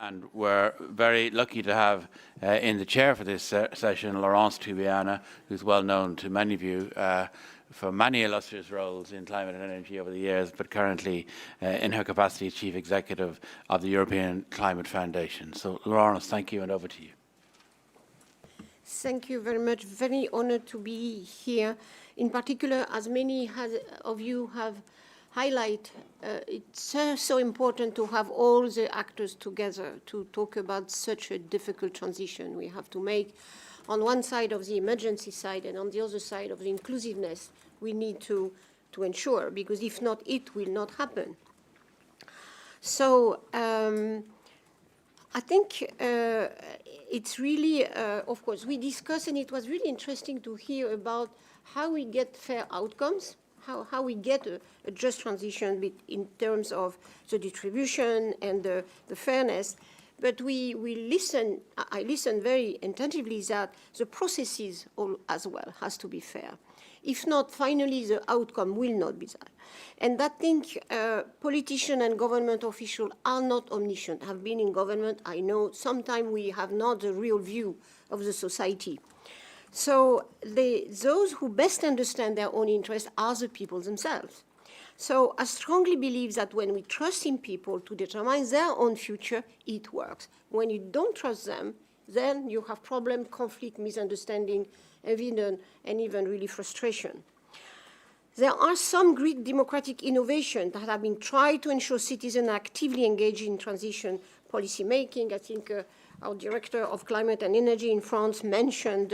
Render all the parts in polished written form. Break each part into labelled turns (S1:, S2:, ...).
S1: And we're very lucky to have in the chair for this session Laurence Toubiana, who's well known to many of you for many illustrious roles in climate and energy over the years, but currently in her capacity as Chief Executive of the European Climate Foundation. So Laurence, thank you, and over to you.
S2: Thank you very much. Very honored to be here. In particular, as many of you have highlighted, it's so important to have all the actors together to talk about such a difficult transition we have to make. On one side of the emergency side and on the other side of the inclusiveness we need to ensure, because if not, it will not happen. So I think it's really, of course, we discussed, and it was really interesting to hear about how we get fair outcomes, how we get a just transition in terms of the distribution and the fairness. But I listen very attentively that the processes as well has to be fair. If not, finally, the outcome will not be that. And I think politicians and government officials are not omniscient. Have been in government, I know sometimes we have not the real view of the society. So those who best understand their own interests are the people themselves. So I strongly believe that when we trust in people to determine their own future, it works. When you don't trust them, then you have problem, conflict, misunderstanding, and even really frustration. There are some Greek democratic innovations that have been tried to ensure citizens actively engage in transition policy making. I think our director of climate and energy in France mentioned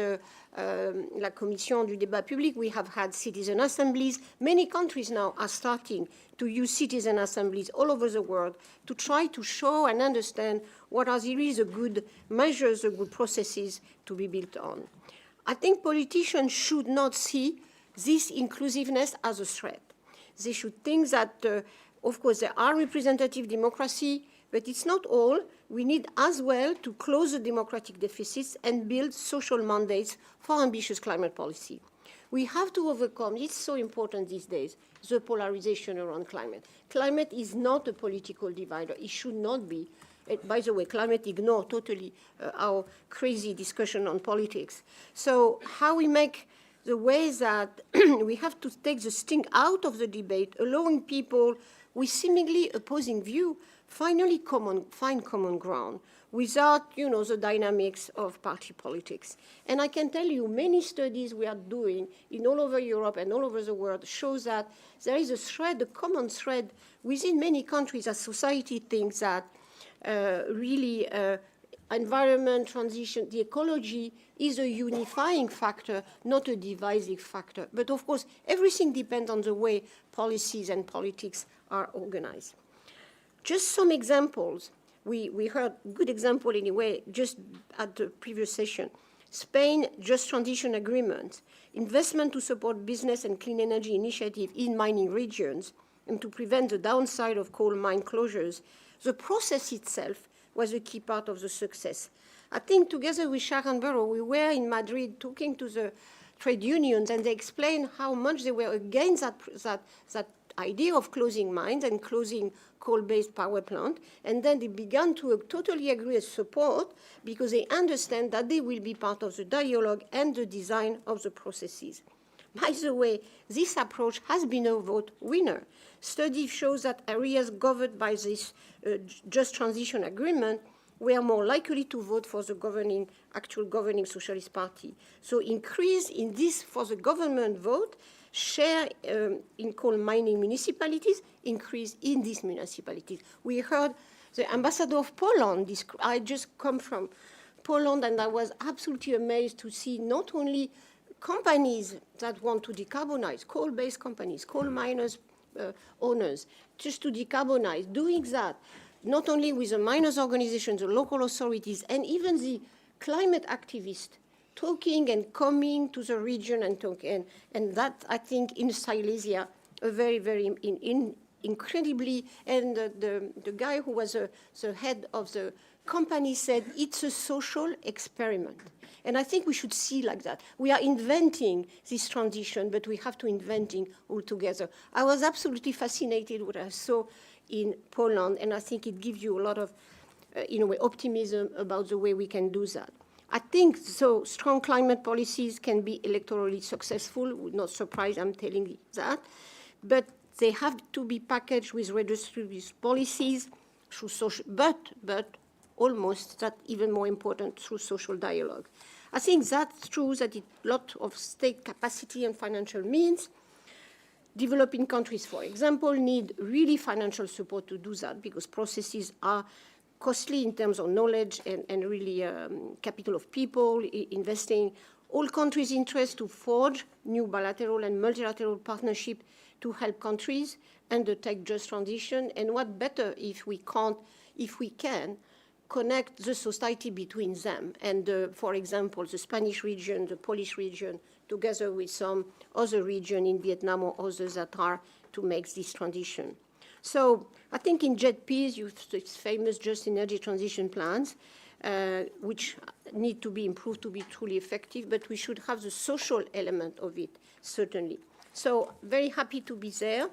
S2: La Commission du Débat Public. We have had citizen assemblies. Many countries now are starting to use citizen assemblies all over the world to try to show and understand what are really the good measures, the good processes to be built on. I think politicians should not see this inclusiveness as a threat. They should think that, of course, there are representative democracy, but it's not all. We need as well to close the democratic deficits and build social mandates for ambitious climate policy. We have to overcome, it's so important these days, the polarization around climate. Climate is not a political divider. It should not be. By the way, climate ignores totally our crazy discussion on politics. So how we make the way that we have to take the sting out of the debate, allowing people with seemingly opposing view finally find common ground without, the dynamics of party politics. And I can tell you many studies we are doing in all over Europe and all over the world shows that there is a common thread within many countries as society thinks that really environment transition, the ecology is a unifying factor, not a divisive factor. But of course, everything depends on the way policies and politics are organized. Just some examples. We heard good example anyway, just at the previous session. Spain, just transition agreement, investment to support business and clean energy initiative in mining regions and to prevent the downside of coal mine closures. The process itself was a key part of the success. I think together with Sharon Burrow, we were in Madrid talking to the trade unions, and they explained how much they were against that idea of closing mines and closing coal-based power plant. And then they began to totally agree and support because they understand that they will be part of the dialogue and the design of the processes. By the way, this approach has been a vote winner. Study shows that areas governed by this just transition agreement were more likely to vote for the actual governing Socialist Party. So increase in this for the government vote, share in coal mining municipalities, increase in these municipalities. We heard the ambassador of Poland. I just come from Poland, and I was absolutely amazed to see not only companies that want to decarbonize, coal-based companies, coal miners, owners, just to decarbonize, doing that, not only with the miners' organizations, the local authorities, and even the climate activists, talking and coming to the region and talking. And that, I think, in Silesia, a very, very incredibly, and the guy who was the head of the company said, it's a social experiment. And I think we should see like that. We are inventing this transition, but we have to inventing all together. I was absolutely fascinated what I saw in Poland, and I think it gives you a lot of in a way, optimism about the way we can do that. I think so. Strong climate policies can be electorally successful. Would not surprise, I'm telling you that. But they have to be packaged with redistributive policies through social, but almost that even more important through social dialogue. I think that's true that a lot of state capacity and financial means. Developing countries, for example, need really financial support to do that because processes are costly in terms of knowledge and really capital of people, investing. All countries' interest to forge new bilateral and multilateral partnership to help countries undertake just transition. And what better if we can connect the society between them and, for example, the Spanish region, the Polish region, together with some other region in Vietnam or others that are to make this transition. So I think in JETPs, it's famous Just Energy Transition Plans, which need to be improved to be truly effective, but we should have the social element of it, certainly. So very happy to be there.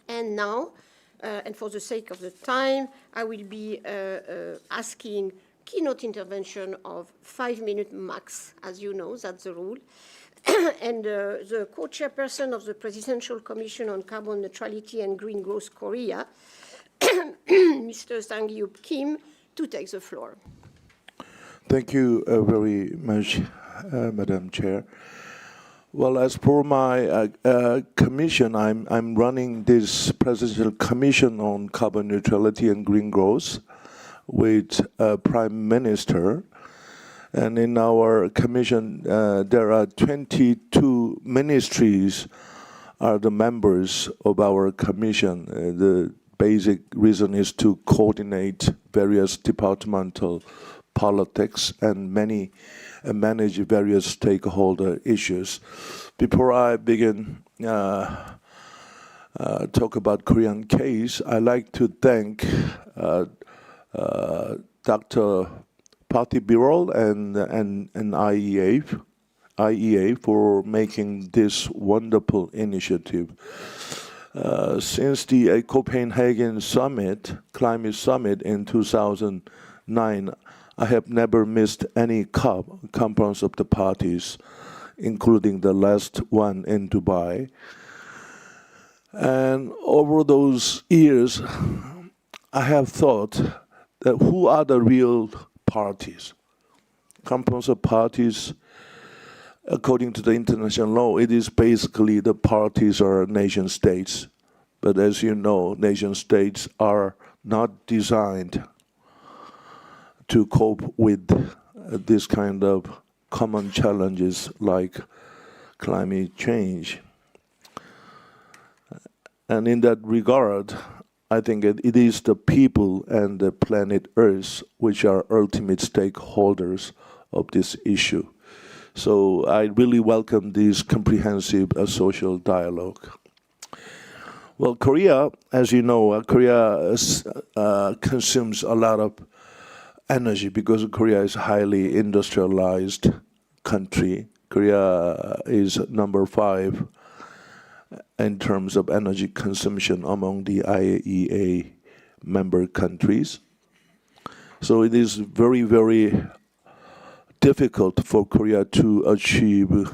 S2: And now, and for the sake of the time, I will be asking keynote intervention of 5 minutes max, as you know, that's the rule. And the co-chairperson of the Presidential Commission on Carbon Neutrality and Green Growth Korea, Mr. Sang-Hyuk Kim, to take the floor.
S3: Thank you very much, Madam Chair. Well, as for my commission, I'm running this Presidential Commission on Carbon Neutrality and Green Growth with Prime Minister. And in our commission, there are 22 ministries are the members of our commission. The basic reason is to coordinate various departmental politics and manage various stakeholder issues. Before I begin talk about Korean case, I'd like to thank Dr. Party Bureau and IEA for making this wonderful initiative. Since the Copenhagen Climate Summit in 2009, I have never missed any conference of the parties, including the last one in Dubai. And over those years, I have thought that who are the real parties? Conference of parties, according to the international law, it is basically the parties are nation states. But as you know, nation states are not designed to cope with this kind of common challenges like climate change. And in that regard, I think it is the people and the planet Earth which are ultimate stakeholders of this issue. So I really welcome this comprehensive social dialogue. Well, Korea, as you know, Korea consumes a lot of energy because Korea is a highly industrialized country. Korea is number 5 in terms of energy consumption among the IEA member countries. So it is very, very difficult for Korea to achieve,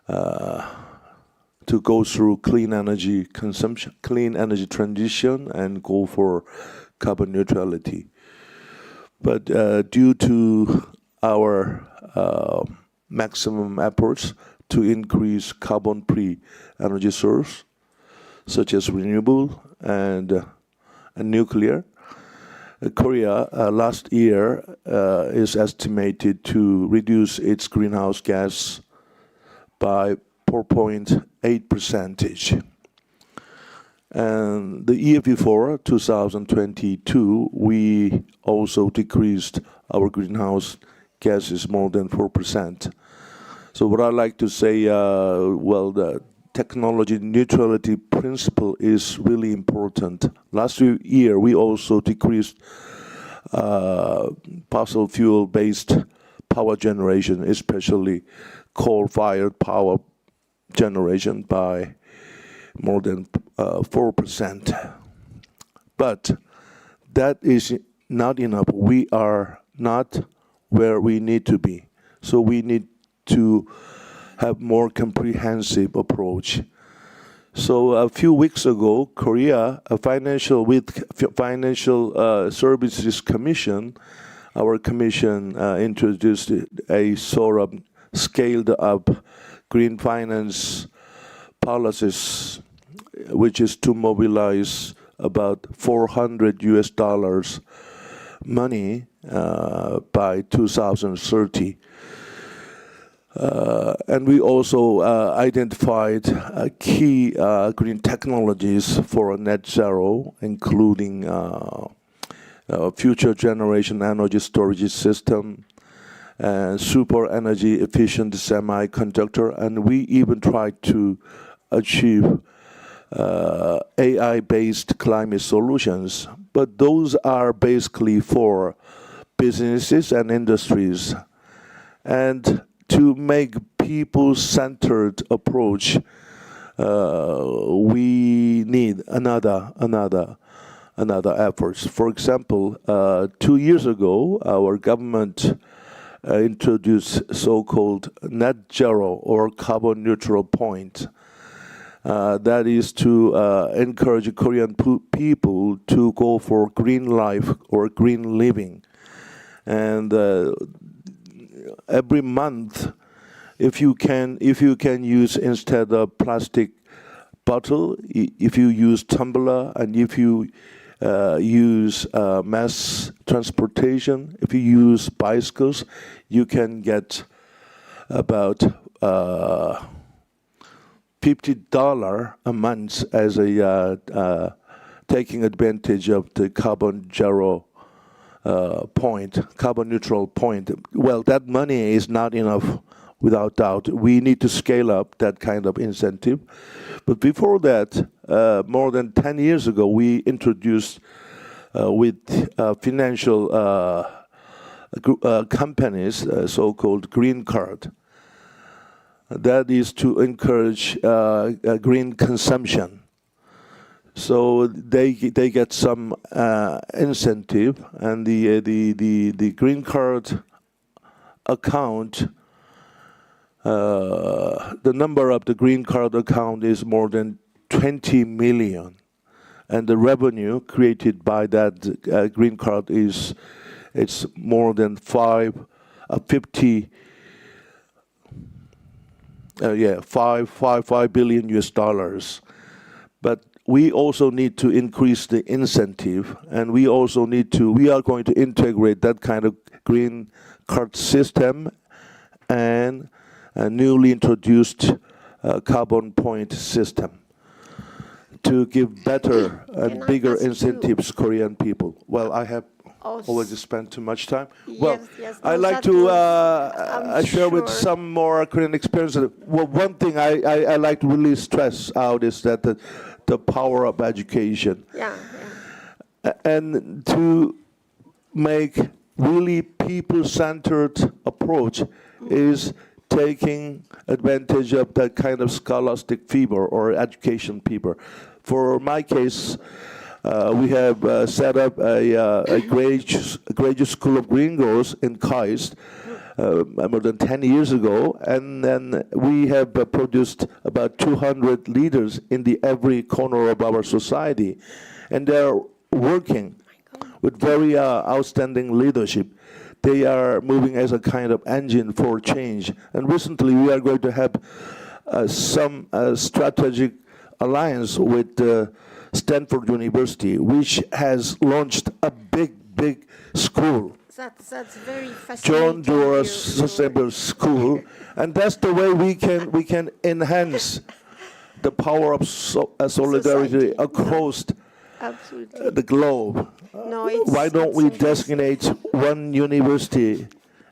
S3: to go through clean energy consumption, clean energy transition, and go for carbon neutrality. But due to our maximum efforts to increase carbon-free energy source, such as renewable and nuclear, Korea last year is estimated to reduce its greenhouse gas by 4.8%. And the year before, 2022, we also decreased our greenhouse gases more than 4%. So what I like to say, well, the technology neutrality principle is really important. Last year, we also decreased fossil fuel-based power generation, especially coal-fired power generation, by more than 4%. But that is not enough. We are not where we need to be. So we need to have more comprehensive approach. So a few weeks ago, Korea, Financial Services Commission, our commission introduced a sort of scaled up green finance policies, which is to mobilize about $400 money by 2030. And we also identified key green technologies for net zero, including future generation energy storage system, and super energy efficient semiconductor, and we even tried to achieve AI-based climate solutions. But those are basically for businesses and industries. And to make people-centered approach, we need another efforts. For example, 2 years ago, our government introduced so-called net zero or carbon neutral point. That is to encourage Korean people to go for green life or green living. And every month, if you can use, instead of plastic bottle, if you use tumbler, and if you use mass transportation, if you use bicycles, you can get about $50 a month as a taking advantage of the carbon zero point, carbon neutral point. Well, that money is not enough, without doubt. We need to scale up that kind of incentive. But before that, more than 10 years ago, we introduced with financial companies, so-called green card. That is to encourage green consumption. So they get some incentive, and the green card account, the number of the green card account is more than 20 million, and the revenue created by that green card it's more than 5 billion US dollars. But we also need to increase the incentive, and we are going to integrate that kind of green card system and a newly introduced carbon point system to give better and bigger incentives to Korean people. Well, I have already spent too much time. Well,
S2: Yes,
S3: I'd like to share with some more Korean experience. Well, one thing I like to really stress out is that the power of education. And to make really people-centered approach is taking advantage of that kind of scholastic fever or education fever. For my case, we have set up a graduate school of green growth in KAIST more than 10 years ago, and then we have produced about 200 leaders in every corner of our society, and they're working with very outstanding leadership. They are moving as a kind of engine for change. And recently, we are going to have some strategic alliance with Stanford University, which has launched a big school.
S2: That's very fascinating.
S3: John Doerr Sustainable School, and that's the way we can enhance the power of solidarity across the globe. Why don't we designate one university,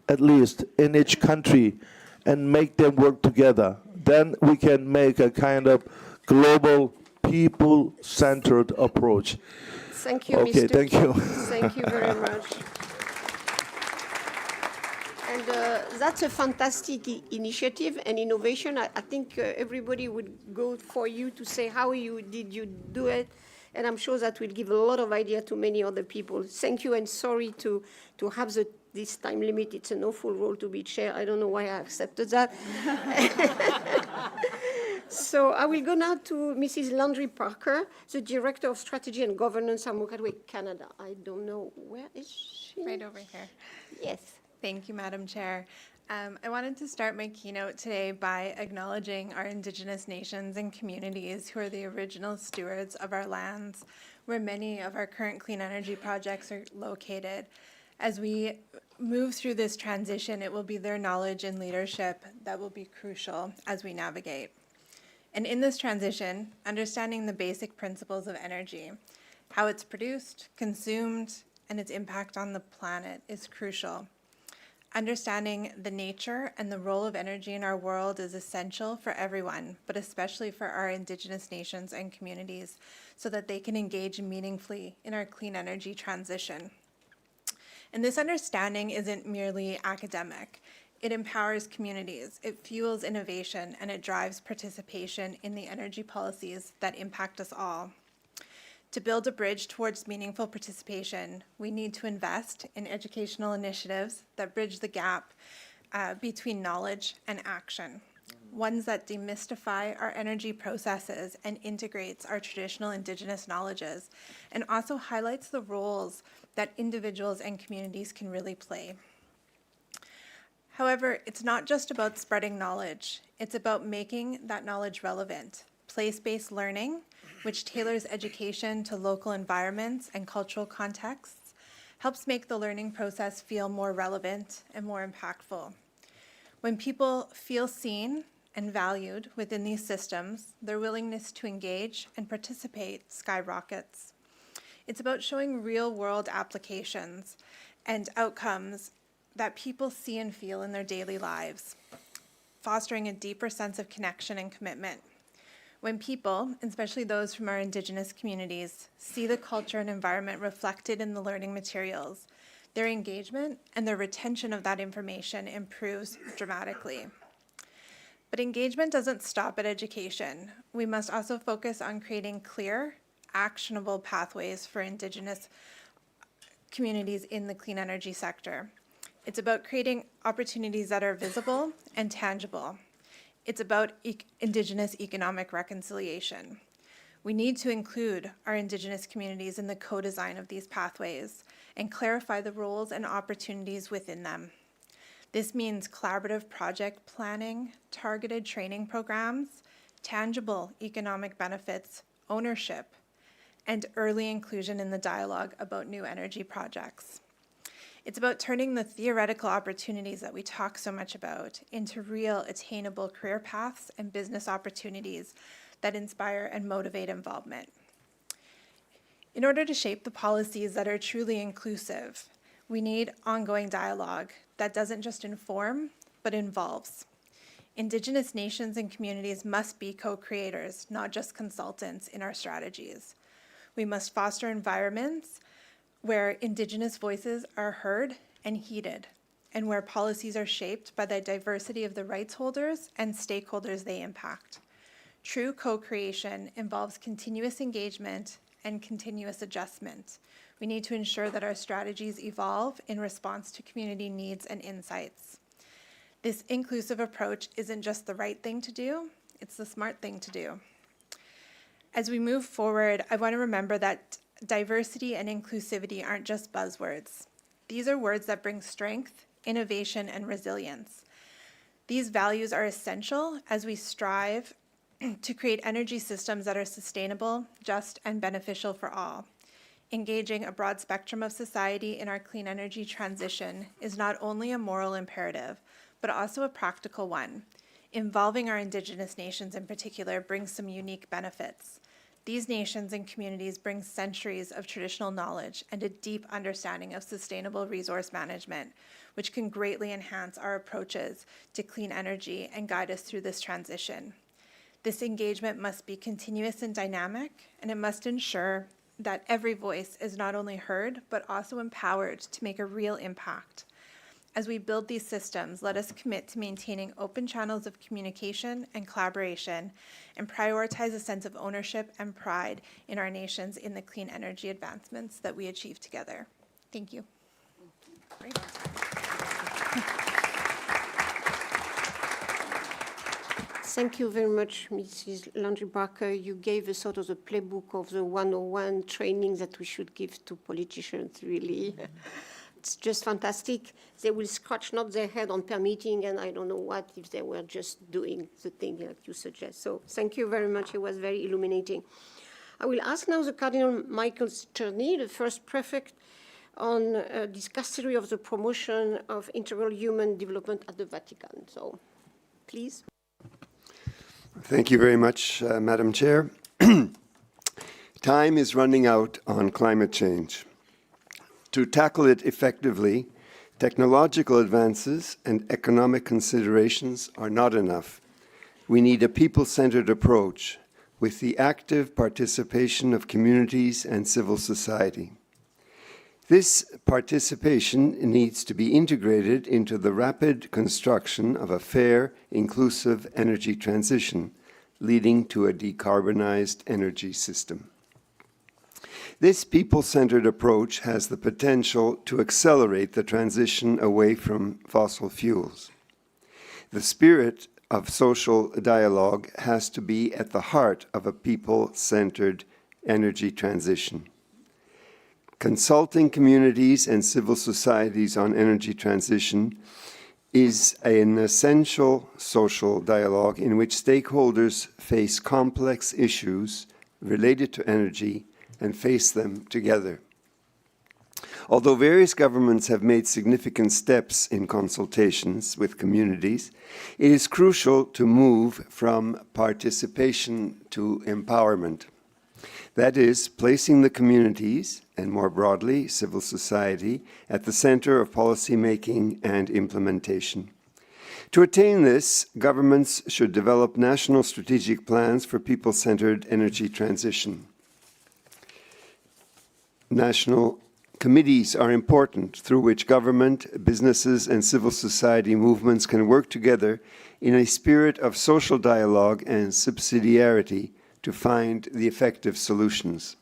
S3: at least in each country, and make them work together? Then we can make a kind of global, people-centered approach.
S2: Thank you,
S3: Okay,
S2: Mr.
S3: thank you.
S2: Thank you very much. And that's a fantastic initiative and innovation. I think everybody would go for you to say how did you do it, And I'm sure that will give a lot of idea to many other people. Thank you, and sorry to have this time limit. It's an awful role to be chair. I don't know why I accepted that. So I will go now to Mrs. Landry Parker, the Director of Strategy and Governance at Mokadwe, Canada. I don't know, where is she?
S4: Right over here.
S2: Yes.
S4: Thank you, Madam Chair. I wanted to start my keynote today by acknowledging our Indigenous nations and communities who are the original stewards of our lands, where many of our current clean energy projects are located. As we move through this transition, it will be their knowledge and leadership that will be crucial as we navigate. And in this transition, understanding the basic principles of energy, how it's produced, consumed, and its impact on the planet is crucial. Understanding the nature and the role of energy in our world is essential for everyone, but especially for our Indigenous nations and communities, so that they can engage meaningfully in our clean energy transition. And this understanding isn't merely academic. It empowers communities, it fuels innovation, and it drives participation in the energy policies that impact us all. To build a bridge towards meaningful participation, we need to invest in educational initiatives that bridge the gap between knowledge and action, ones that demystify our energy processes and integrates our traditional Indigenous knowledges, and also highlights the roles that individuals and communities can really play. However, it's not just about spreading knowledge, it's about making that knowledge relevant. Place-based learning, which tailors education to local environments and cultural contexts, helps make the learning process feel more relevant and more impactful. When people feel seen and valued within these systems, their willingness to engage and participate skyrockets. It's about showing real-world applications and outcomes that people see and feel in their daily lives, fostering a deeper sense of connection and commitment. When people, especially those from our Indigenous communities, see the culture and environment reflected in the learning materials, their engagement and their retention of that information improves dramatically. But engagement doesn't stop at education. We must also focus on creating clear, actionable pathways for Indigenous communities in the clean energy sector. It's about creating opportunities that are visible and tangible. It's about Indigenous economic reconciliation. We need to include our Indigenous communities in the co-design of these pathways and clarify the roles and opportunities within them. This means collaborative project planning, targeted training programs, tangible economic benefits, ownership, and early inclusion in the dialogue about new energy projects. It's about turning the theoretical opportunities that we talk so much about into real attainable career paths and business opportunities that inspire and motivate involvement. In order to shape the policies that are truly inclusive, we need ongoing dialogue that doesn't just inform, but involves. Indigenous nations and communities must be co-creators, not just consultants in our strategies. We must foster environments where Indigenous voices are heard and heeded, and where policies are shaped by the diversity of the rights holders and stakeholders they impact. True co-creation involves continuous engagement and continuous adjustment. We need to ensure that our strategies evolve in response to community needs and insights. This inclusive approach isn't just the right thing to do, it's the smart thing to do. As we move forward, I want to remember that diversity and inclusivity aren't just buzzwords. These are words that bring strength, innovation, and resilience. These values are essential as we strive to create energy systems that are sustainable, just, and beneficial for all. Engaging a broad spectrum of society in our clean energy transition is not only a moral imperative, but also a practical one. Involving our Indigenous nations in particular brings some unique benefits. These nations and communities bring centuries of traditional knowledge and a deep understanding of sustainable resource management, which can greatly enhance our approaches to clean energy and guide us through this transition. This engagement must be continuous and dynamic, and it must ensure that every voice is not only heard, but also empowered to make a real impact. As we build these systems, let us commit to maintaining open channels of communication and collaboration and prioritize a sense of ownership and pride in our nations in the clean energy advancements that we achieve together. Thank you. Great.
S2: Thank you very much, Mrs. Landry-Barker. You gave us sort of the playbook of the 101 training that we should give to politicians, really. It's just fantastic. They will scratch not their head on permitting and I don't know what if they were just doing the thing like you suggest. So thank you very much. It was very illuminating. I will ask now the Cardinal Michael Czerny, the first prefect on Dicastery of the Promotion of Integral Human Development at the Vatican. So please.
S5: Thank you very much, Madam Chair. Time is running out on climate change. To tackle it effectively, technological advances and economic considerations are not enough. We need a people-centered approach with the active participation of communities and civil society. This participation needs to be integrated into the rapid construction of a fair, inclusive energy transition, leading to a decarbonized energy system. This people-centered approach has the potential to accelerate the transition away from fossil fuels. The spirit of social dialogue has to be at the heart of a people-centered energy transition. Consulting communities and civil societies on energy transition is an essential social dialogue in which stakeholders face complex issues related to energy and face them together. Although various governments have made significant steps in consultations with communities, it is crucial to move from participation to empowerment. That is, placing the communities, and more broadly, civil society, at the center of policy making and implementation. To attain this, governments should develop national strategic plans for people-centered energy transition. National committees are important through which government, businesses, and civil society movements can work together in a spirit of social dialogue and subsidiarity to find the effective solutions.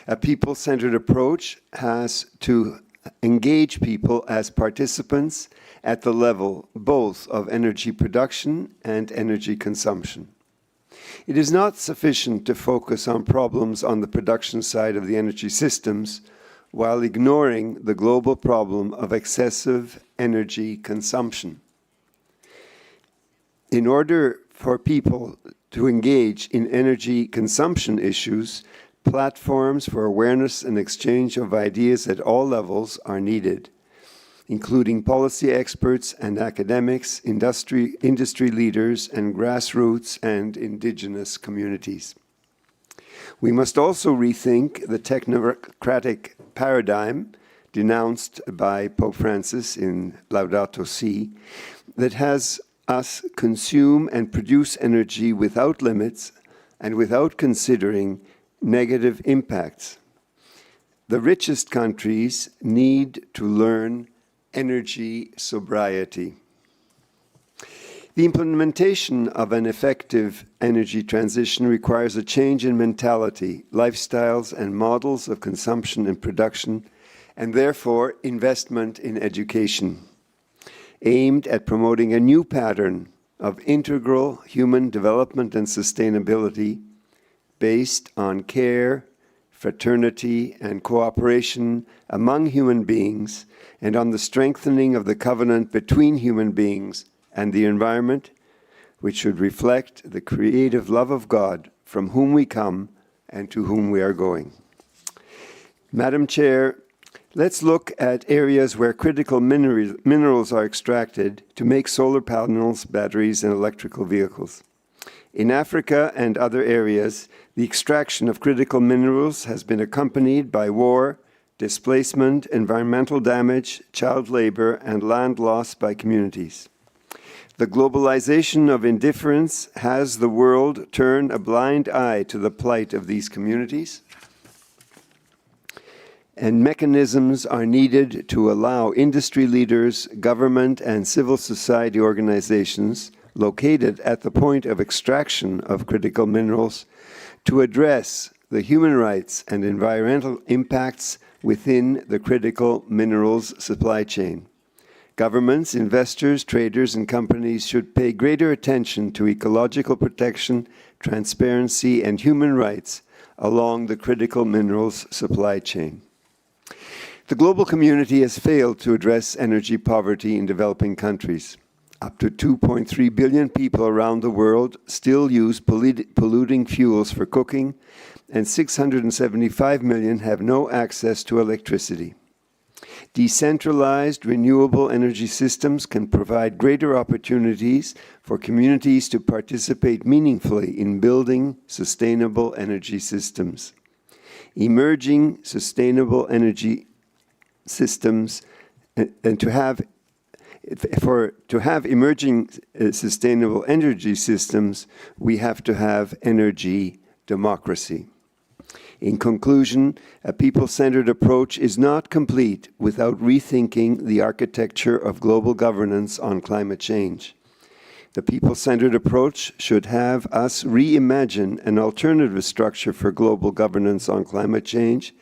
S5: A people-centered approach has to engage people as participants at the level both of energy production and energy consumption. It is not sufficient to focus on problems on the production side of the energy systems while ignoring the global problem of excessive energy consumption. In order for people to engage in energy consumption issues, platforms for awareness and exchange of ideas at all levels are needed, including policy experts and academics, industry leaders, and grassroots and indigenous communities. We must also rethink the technocratic paradigm denounced by Pope Francis in Laudato Si that has us consume and produce energy without limits and without considering negative impacts. The richest countries need to learn energy sobriety. The implementation of an effective energy transition requires a change in mentality, lifestyles, and models of consumption and production, and therefore investment in education, aimed at promoting a new pattern of integral human development and sustainability based on care, fraternity, and cooperation among human beings, and on the strengthening of the covenant between human beings and the environment, which should reflect the creative love of God from whom we come and to whom we are going. Madam Chair, let's look at areas where critical minerals are extracted to make solar panels, batteries, and electrical vehicles. In Africa and other areas, the extraction of critical minerals has been accompanied by war, displacement, environmental damage, child labor, and land loss by communities. The globalization of indifference has the world turn a blind eye to the plight of these communities and mechanisms are needed to allow industry leaders, government, and civil society organizations located at the point of extraction of critical minerals to address the human rights and environmental impacts within the critical minerals supply chain. Governments, investors, traders, and companies should pay greater attention to ecological protection, transparency, and human rights along the critical minerals supply chain. The global community has failed to address energy poverty in developing countries. Up to 2.3 billion people around the world still use polluting fuels for cooking, and 675 million have no access to electricity. Decentralized renewable energy systems can provide greater opportunities for communities to participate meaningfully in building sustainable energy systems. Emerging sustainable energy systems and to have emerging sustainable energy systems, we have to have energy democracy. In conclusion, a people-centered approach is not complete without rethinking the architecture of global governance on climate change. The people-centered approach should have us reimagine an alternative structure for global governance on climate change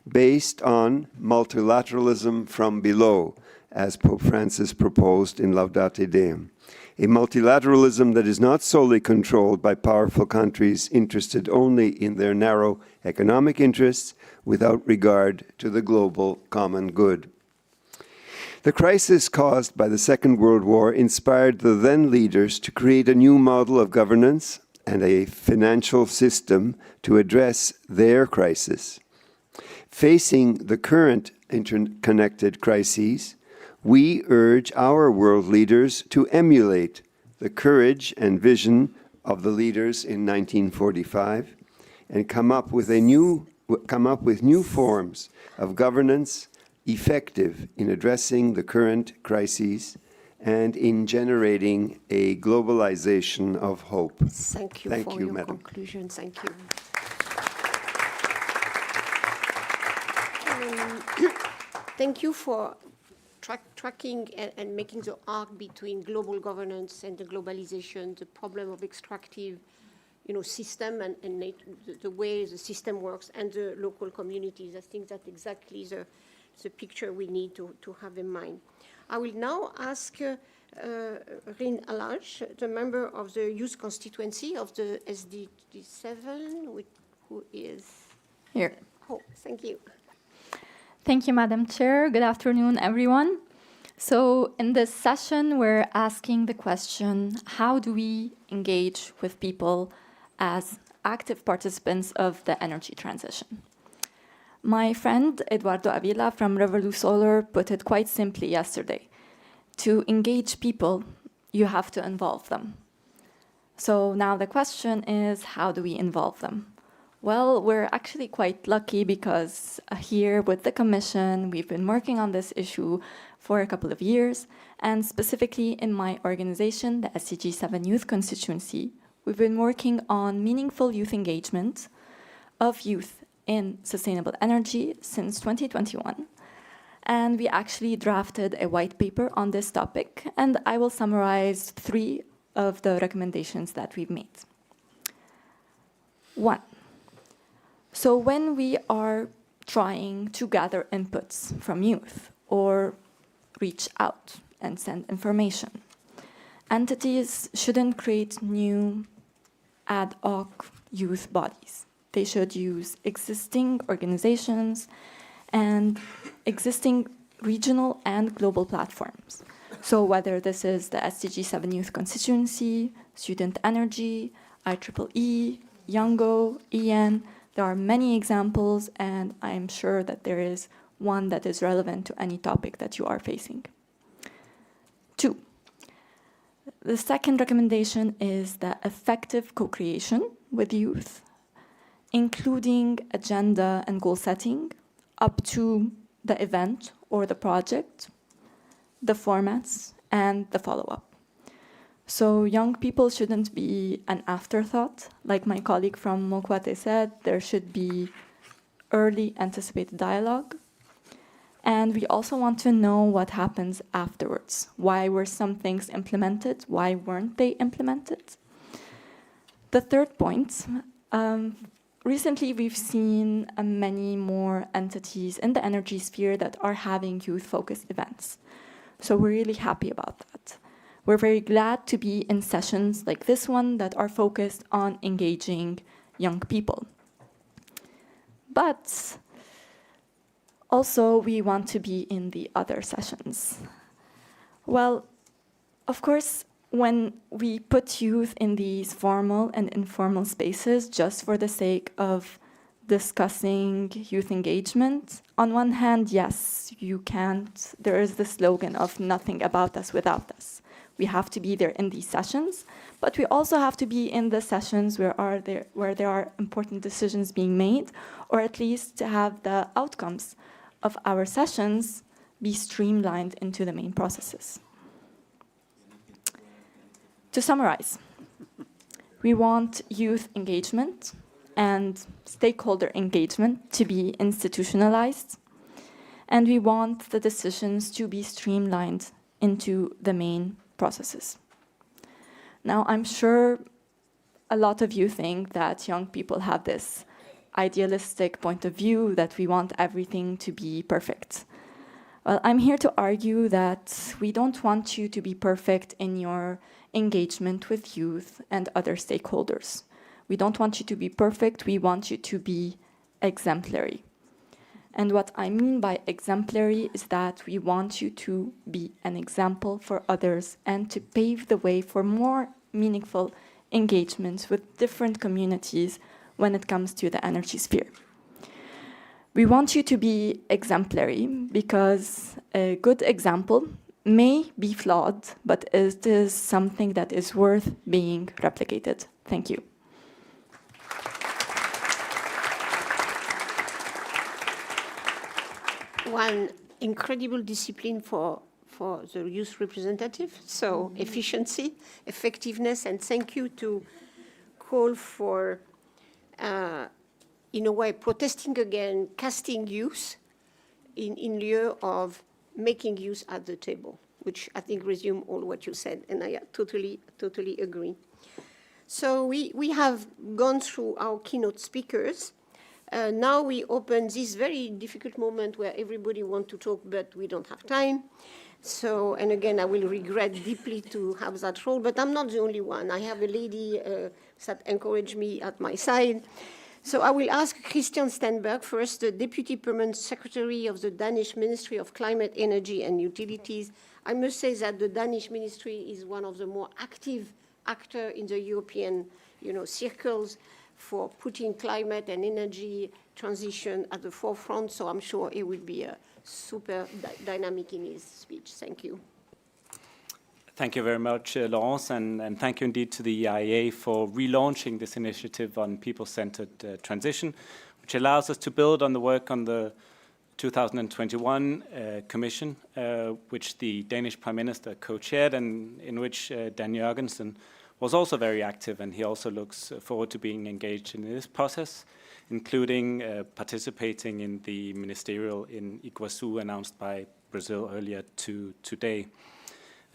S5: based on multilateralism from below, as Pope Francis proposed in Laudate Deum. A multilateralism that is not solely controlled by powerful countries interested only in their narrow economic interests without regard to the global common good. The crisis caused by the Second World War inspired the then leaders to create a new model of governance and a financial system to address their crisis. Facing the current interconnected crises, we urge our world leaders to emulate the courage and vision of the leaders in 1945 and come up with new forms of governance effective in addressing the current crises and in generating a globalization of hope.
S2: Thank you
S5: Thank
S2: for
S5: you,
S2: your
S5: Madam.
S2: conclusion. Thank you. Thank you for tracking and making the arc between global governance and the globalization, the problem of extractive, system and the way the system works, and the local communities. I think that's exactly the picture we need to have in mind. I will now ask Rin Alaj, the member of the youth constituency of the SDG 7, who is
S6: here.
S2: Oh, thank you.
S6: Thank you, Madam Chair. Good afternoon, everyone. So in this session, we're asking the question, how do we engage with people as active participants of the energy transition? My friend Eduardo Avila from Revolut Solar put it quite simply yesterday. To engage people, you have to involve them. So now the question is, how do we involve them? Well, we're actually quite lucky because here with the Commission, we've been working on this issue for a couple of years, and specifically in my organization, the SDG 7 Youth Constituency, we've been working on meaningful youth engagement of youth in sustainable energy since 2021. And we actually drafted a white paper on this topic, and I will summarize 3 of the recommendations that we've made. 1. So when we are trying to gather inputs from youth or reach out and send information, entities shouldn't create new ad hoc youth bodies. They should use existing organizations and existing regional and global platforms. So whether this is the SDG 7 Youth Constituency, Student Energy, IEEE, Youngo, EN, there are many examples, and I'm sure that there is one that is relevant to any topic that you are facing. 2, the second recommendation is the effective co-creation with youth, including agenda and goal setting up to the event or the project, the formats, and the follow-up. So young people shouldn't be an afterthought. Like my colleague from Mokwate said, there should be early anticipated dialogue And we also want to know what happens afterwards. Why were some things implemented? Why weren't they implemented? The third point, recently we've seen many more entities in the energy sphere that are having youth-focused events. So we're really happy about that. We're very glad to be in sessions like this one that are focused on engaging young people. But also, we want to be in the other sessions. Well, of course, when we put youth in these formal and informal spaces just for the sake of discussing youth engagement, on one hand, yes, you can't. There is the slogan of nothing about us without us. We have to be there in these sessions, but we also have to be in the sessions where there are important decisions being made, or at least to have the outcomes of our sessions be streamlined into the main processes. To summarize, we want youth engagement and stakeholder engagement to be institutionalized, and we want the decisions to be streamlined into the main processes. Now, I'm sure a lot of you think that young people have this idealistic point of view that we want everything to be perfect. Well, I'm here to argue that we don't want you to be perfect in your engagement with youth and other stakeholders. We don't want you to be perfect, we want you to be exemplary. And what I mean by exemplary is that we want you to be an example for others and to pave the way for more meaningful engagements with different communities when it comes to the energy sphere. We want you to be exemplary because a good example may be flawed, but it is something that is worth being replicated. Thank you.
S2: One incredible discipline for the youth representative, so efficiency, effectiveness, and thank you to call for in a way, protesting again, casting youth in lieu of making youth at the table, which I think resume all what you said, and I totally agree. So we have gone through our keynote speakers. Now we open this very difficult moment where everybody wants to talk, but we don't have time. So, and again, I will regret deeply to have that role, but I'm not the only one. I have a lady that encouraged me at my side. So I will ask Christian Stenberg first, the Deputy Permanent Secretary of the Danish Ministry of Climate, Energy and Utilities. I must say that the Danish Ministry is one of the more active actors in the European, circles for putting climate and energy transition at the forefront. So I'm sure it will be super dynamic in his speech. Thank you.
S7: Thank you very much, Laurence, and thank you indeed to the IEA for relaunching this initiative on people-centered transition, which allows us to build on the work on the 2021 Commission, which the Danish Prime Minister co-chaired, and in which Dan Jørgensen was also very active, and he also looks forward to being engaged in this process, including participating in the Ministerial in Iguazu announced by Brazil earlier today.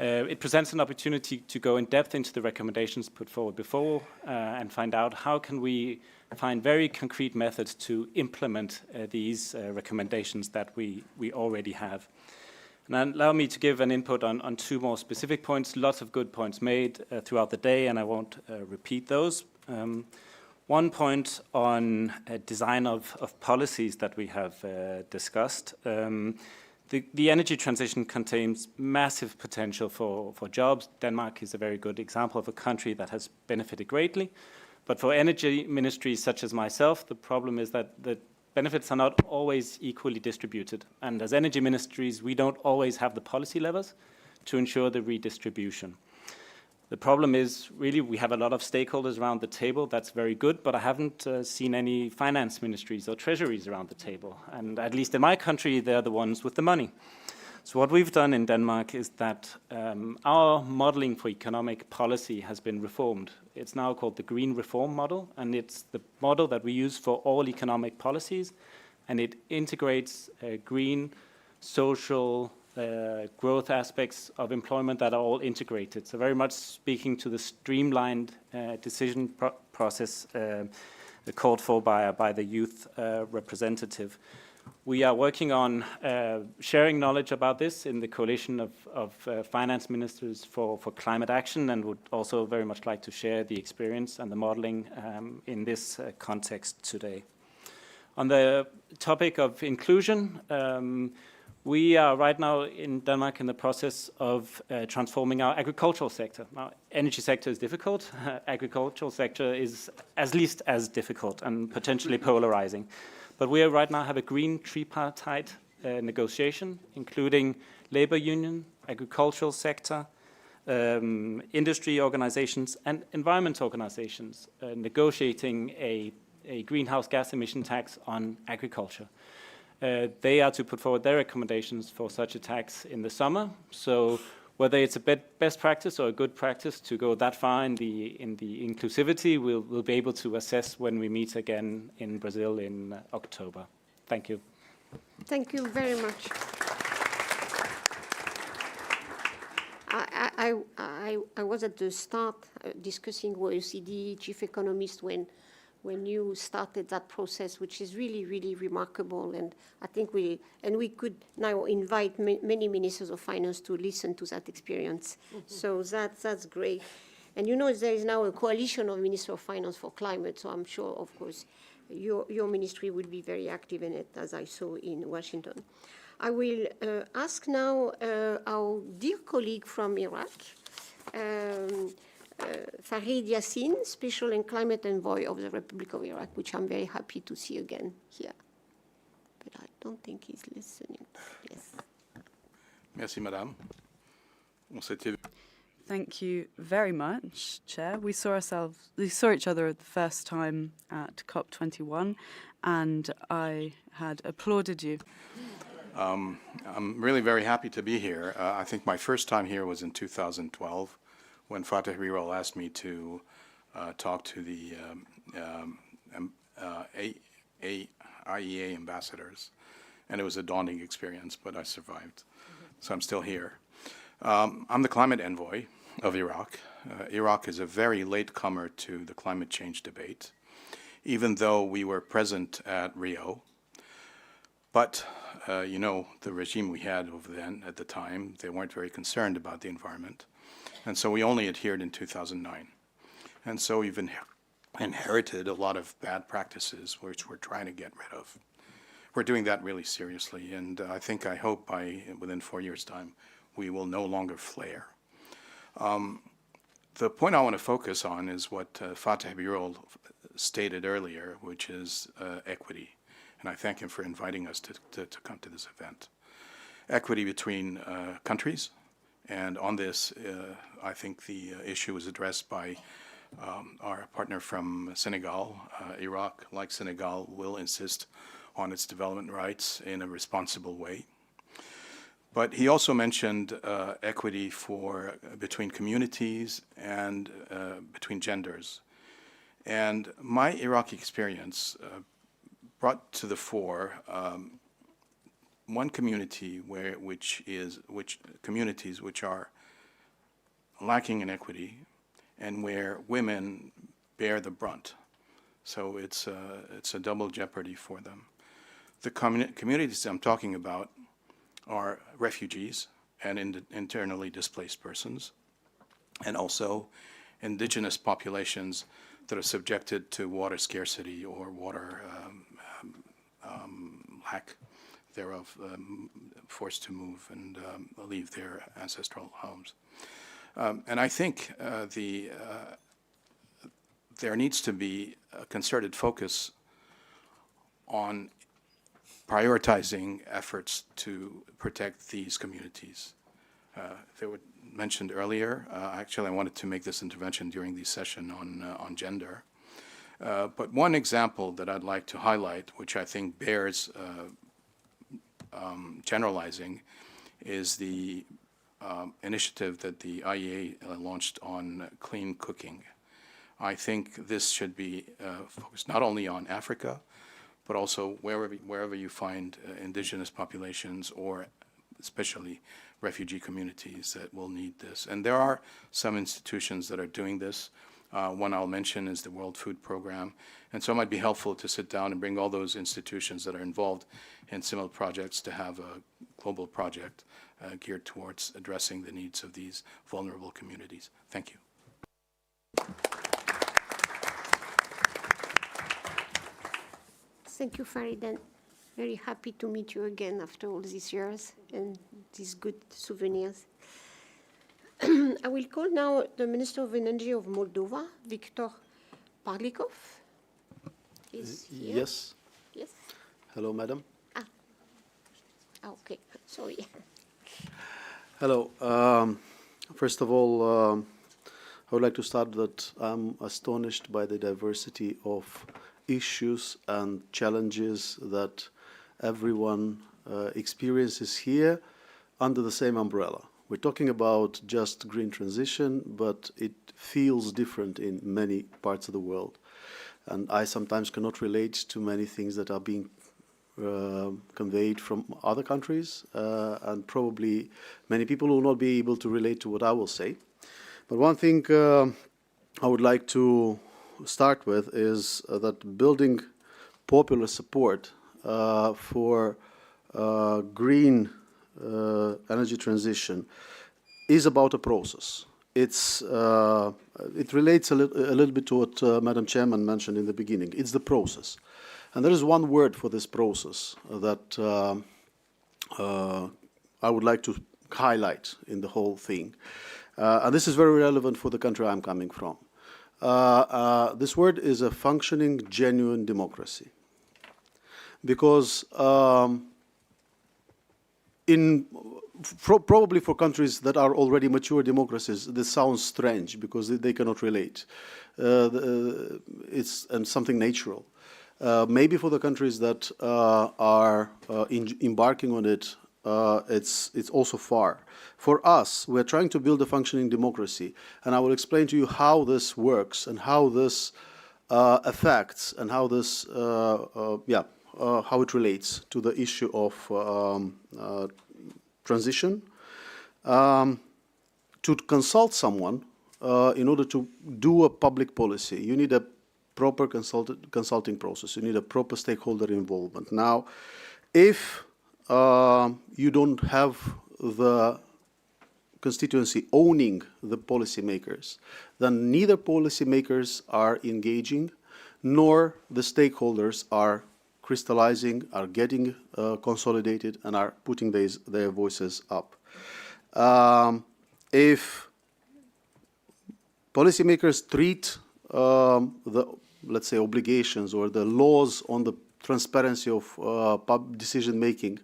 S7: It presents an opportunity to go in depth into the recommendations put forward before and find out how can we find very concrete methods to implement these recommendations that we already have. And allow me to give an input on two more specific points. Lots of good points made throughout the day, and I won't repeat those. One point on design of policies that we have discussed. The energy transition contains massive potential for jobs. Denmark is a very good example of a country that has benefited greatly. But for energy ministries such as myself, the problem is that the benefits are not always equally distributed. And as energy ministries, we don't always have the policy levers to ensure the redistribution. The problem is really we have a lot of stakeholders around the table. That's very good, but I haven't seen any finance ministries or treasuries around the table. And at least in my country, they're the ones with the money. So what we've done in Denmark is that our modeling for economic policy has been reformed. It's now called the Green Reform Model, and it's the model that we use for all economic policies, and it integrates green social, growth aspects of employment that are all integrated. So very much speaking to the streamlined decision process called for by the youth representative. We are working on sharing knowledge about this in the coalition of finance ministers for climate action, and would also very much like to share the experience and the modeling in this context today. On the topic of inclusion, we are right now in Denmark in the process of transforming our agricultural sector. Now, energy sector is difficult. Agricultural sector is at least as difficult and potentially polarizing. But we right now have a green tripartite negotiation, including labor union, agricultural sector, industry organizations, and environment organizations, negotiating a greenhouse gas emission tax on agriculture. They are to put forward their recommendations for such a tax in the summer. So whether it's a best practice or a good practice to go that far in the inclusivity, we'll be able to assess when we meet again in Brazil in October. Thank you.
S2: Thank you very much. I was at the start discussing with OECD chief economist when you started that process, which is really, really remarkable. And I think we could now invite many ministers of finance to listen to that experience. Mm-hmm. So that's great. And you know, there is now a coalition of ministers of finance for climate. So I'm sure, of course, your ministry will be very active in it, as I saw in Washington. I will ask now our dear colleague from Iraq, Farid Yassin, Special and Climate Envoy of the Republic of Iraq, which I'm very happy to see again here. But I don't think he's listening. Yes.
S8: Merci, Madame.
S9: Thank you very much, Chair. We saw each other the first time at COP21, and I had applauded you.
S8: I'm really very happy to be here. I think my first time here was in 2012, when Fatih Birol asked me to talk to the IEA ambassadors, and it was a daunting experience, but I survived, so I'm still here. I'm the climate envoy of Iraq. Iraq is a very late comer to the climate change debate, even though we were present at Rio. But, you know, the regime we had over then, at the time, they weren't very concerned about the environment. And so we only adhered in 2009. And so we've inherited a lot of bad practices, which we're trying to get rid of. We're doing that really seriously, and I hope within 4 years' time, we will no longer flare. The point I want to focus on is what Fatih Birol stated earlier, which is equity. And I thank him for inviting us to come to this event. Equity between countries. And on this, I think the issue was addressed by our partner from Senegal. Iraq, like Senegal, will insist on its development rights in a responsible way. But he also mentioned equity between communities and between genders. And my Iraqi experience brought to the fore one community communities which are lacking in equity, and where women bear the brunt. So it's a double jeopardy for them. The communities I'm talking about are refugees and internally displaced persons, and also indigenous populations that are subjected to water scarcity or water lack thereof, forced to move and leave their ancestral homes. And I think there needs to be a concerted focus on prioritizing efforts to protect these communities. They were mentioned earlier. Actually, I wanted to make this intervention during the session on gender. But one example that I'd like to highlight, which I think bears generalizing, is the initiative that the IEA launched on clean cooking. I think this should be focused not only on Africa, but also wherever you find indigenous populations or especially refugee communities that will need this. And there are some institutions that are doing this. One I'll mention is the World Food Program. And so it might be helpful to sit down and bring all those institutions that are involved in similar projects to have a global project geared towards addressing the needs of these vulnerable communities. Thank you.
S2: Thank you, Faridan. Very happy to meet you again after all these years and these good souvenirs. I will call now the Minister of Energy of Moldova, Victor Parlikov. Is here.
S10: Yes.
S2: Yes.
S10: Hello, madam.
S2: Okay. Sorry.
S10: Hello. First of all, I would like to start that I'm astonished by the diversity of issues and challenges that everyone experiences here under the same umbrella. We're talking about just green transition, but it feels different in many parts of the world. And I sometimes cannot relate to many things that are being conveyed from other countries, and probably many people will not be able to relate to what I will say. But one thing I would like to start with is that building popular support for green energy transition is about a process. It relates a little bit to what Madam Chairman mentioned in the beginning. It's the process. And there is one word for this process that I would like to highlight in the whole thing. And this is very relevant for the country I'm coming from. This word is a functioning, genuine democracy. Because probably for countries that are already mature democracies, this sounds strange because they cannot relate. It's something natural. Maybe for the countries that are embarking on it, it's also far. For us, we're trying to build a functioning democracy, and I will explain to you how this works and how this affects and how this, how it relates to the issue of transition. To consult someone in order to do a public policy, you need a proper consulting process. You need a proper stakeholder involvement. Now, if you don't have the constituency owning the policymakers, then neither policymakers are engaging, nor the stakeholders are crystallizing, are getting consolidated, and are putting their voices up. If policymakers treat the, let's say, obligations or the laws on the transparency of decision-making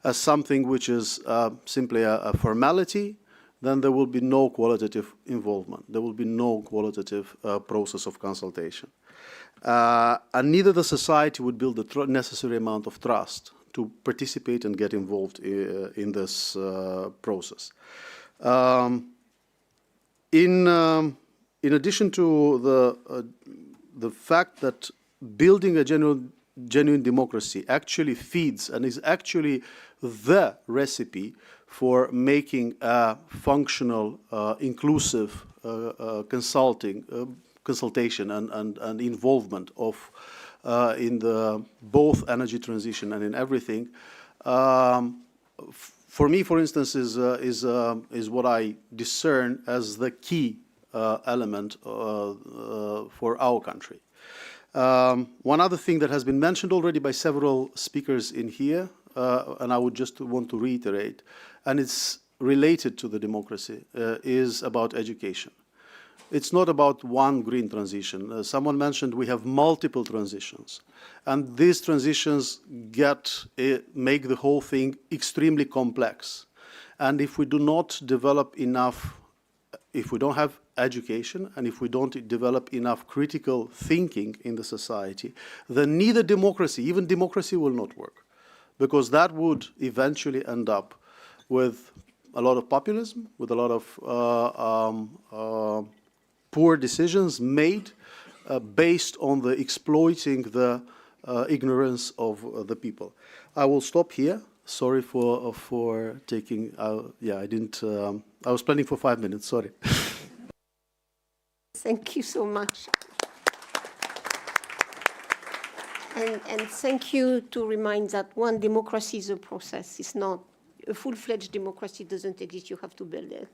S10: as something which is simply a formality, then there will be no qualitative involvement. There will be no qualitative process of consultation. And neither the society would build the necessary amount of trust to participate and get involved in this process. In addition to the fact that building a genuine democracy actually feeds and is actually the recipe for making a functional, inclusive consultation and involvement of in the both energy transition and in everything. For me, for instance, is what I discern as the key element for our country. One other thing that has been mentioned already by several speakers in here, and I would just want to reiterate, and it's related to the democracy, is about education. It's not about one green transition. Someone mentioned we have multiple transitions, and these transitions make the whole thing extremely complex. And if we do not develop enough, if we don't have education, and if we don't develop enough critical thinking in the society, then neither democracy, even democracy, will not work, because that would eventually end up with a lot of populism, with a lot of poor decisions made based on the exploiting the ignorance of the people. I will stop here. Sorry for taking. Yeah, I didn't. I was planning for 5 minutes. Sorry.
S2: Thank you so much. And thank you to remind that one, democracy is a process. It's not a full-fledged democracy doesn't exist. You have to build it.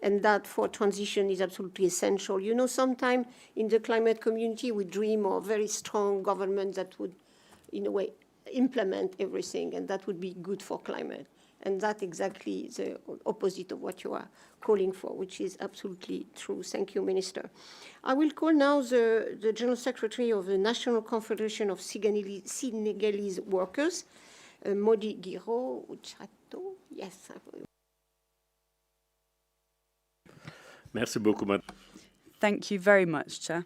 S2: And that for transition is absolutely essential. You know, sometimes in the climate community, we dream of very strong government that would, in a way, implement everything, and that would be good for climate. And that's exactly the opposite of what you are calling for, which is absolutely true. Thank you, Minister. I will call now the General Secretary of the National Confederation of Senegalese Workers, Modi Guiraud Uchato. Yes.
S11: Merci beaucoup, Madame.
S9: Thank you very much, Chair.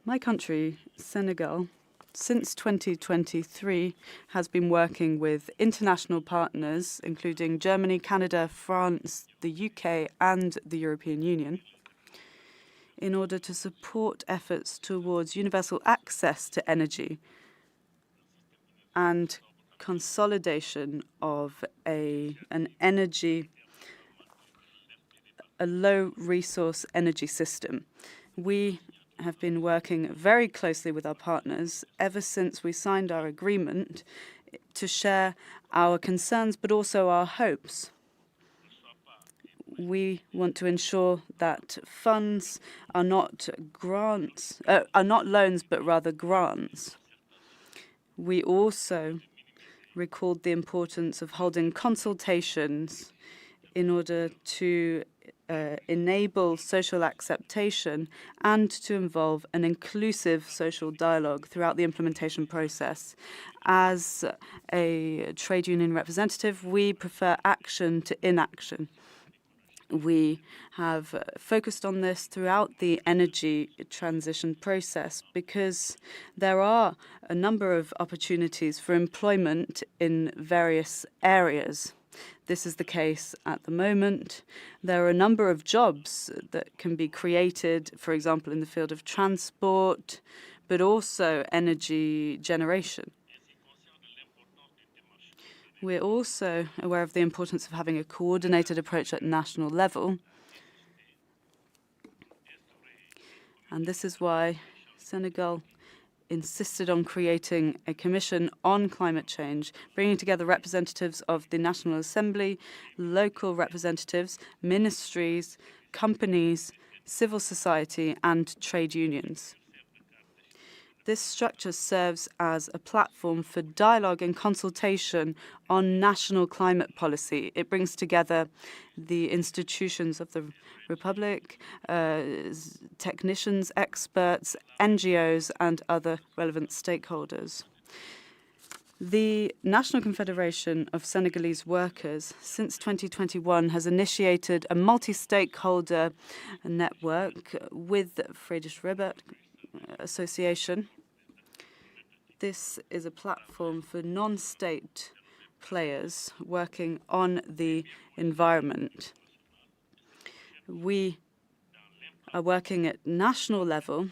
S9: My country, Senegal, since 2023, has been working with international partners, including Germany, Canada, France, the UK, and the European Union, in order to support efforts towards universal access to energy and consolidation of a low-resource energy system. We have been working very closely with our partners ever since we signed our agreement to share our concerns, but also our hopes. We want to ensure that funds are not loans, but rather grants. We also recalled the importance of holding consultations in order to enable social acceptation and to involve an inclusive social dialogue throughout the implementation process. As a trade union representative, we prefer action to inaction. We have focused on this throughout the energy transition process because there are a number of opportunities for employment in various areas. This is the case at the moment. There are a number of jobs that can be created, for example, in the field of transport, but also energy generation. We're also aware of the importance of having a coordinated approach at national level. And this is why Senegal insisted on creating a commission on climate change, bringing together representatives of the National Assembly, local representatives, ministries, companies, civil society, and trade unions. This structure serves as a platform for dialogue and consultation on national climate policy. It brings together the institutions of the Republic, technicians, experts, NGOs, and other relevant stakeholders. The National Confederation of Senegalese Workers, since 2021, has initiated a multi-stakeholder network with Friedrich Ebert Association. This is a platform for non-state players working on the environment. We are working at national level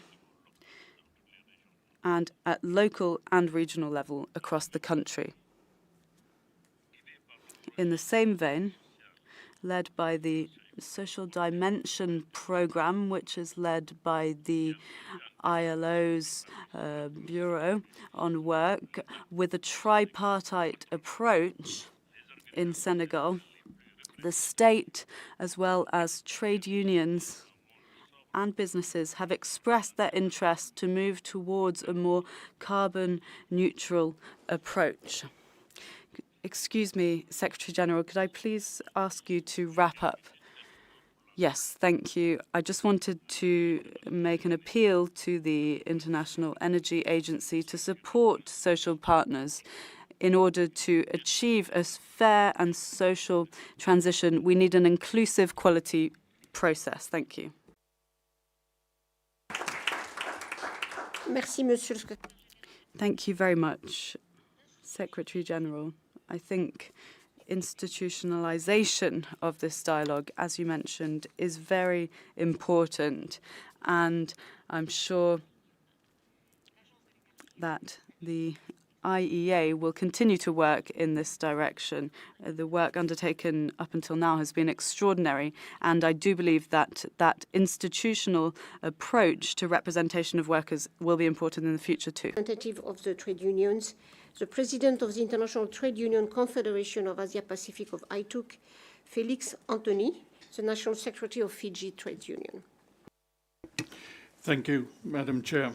S9: and at local and regional level across the country. In the same vein, led by the Social Dimension Program, which is led by the ILO's Bureau on Work, with a tripartite approach in Senegal, the state, as well as trade unions and businesses, have expressed their interest to move towards a more carbon-neutral approach. Excuse me, Secretary General, could I please ask you to wrap up? Yes, thank you. I just wanted to make an appeal to the International Energy Agency to support social partners in order to achieve a fair and social transition. We need an inclusive quality process. Thank you.
S2: Merci, Monsieur.
S9: Thank you very much, Secretary General. I think institutionalization of this dialogue, as you mentioned, is very important. And I'm sure that the IEA will continue to work in this direction. The work undertaken up until now has been extraordinary, and I do believe that that institutional approach to representation of workers will be important in the future too.
S2: Representative of the trade unions, the president of the International Trade Union Confederation of Asia Pacific of ITUC, Felix Anthony, the National Secretary of Fiji Trade Union.
S12: Thank you, Madam Chair.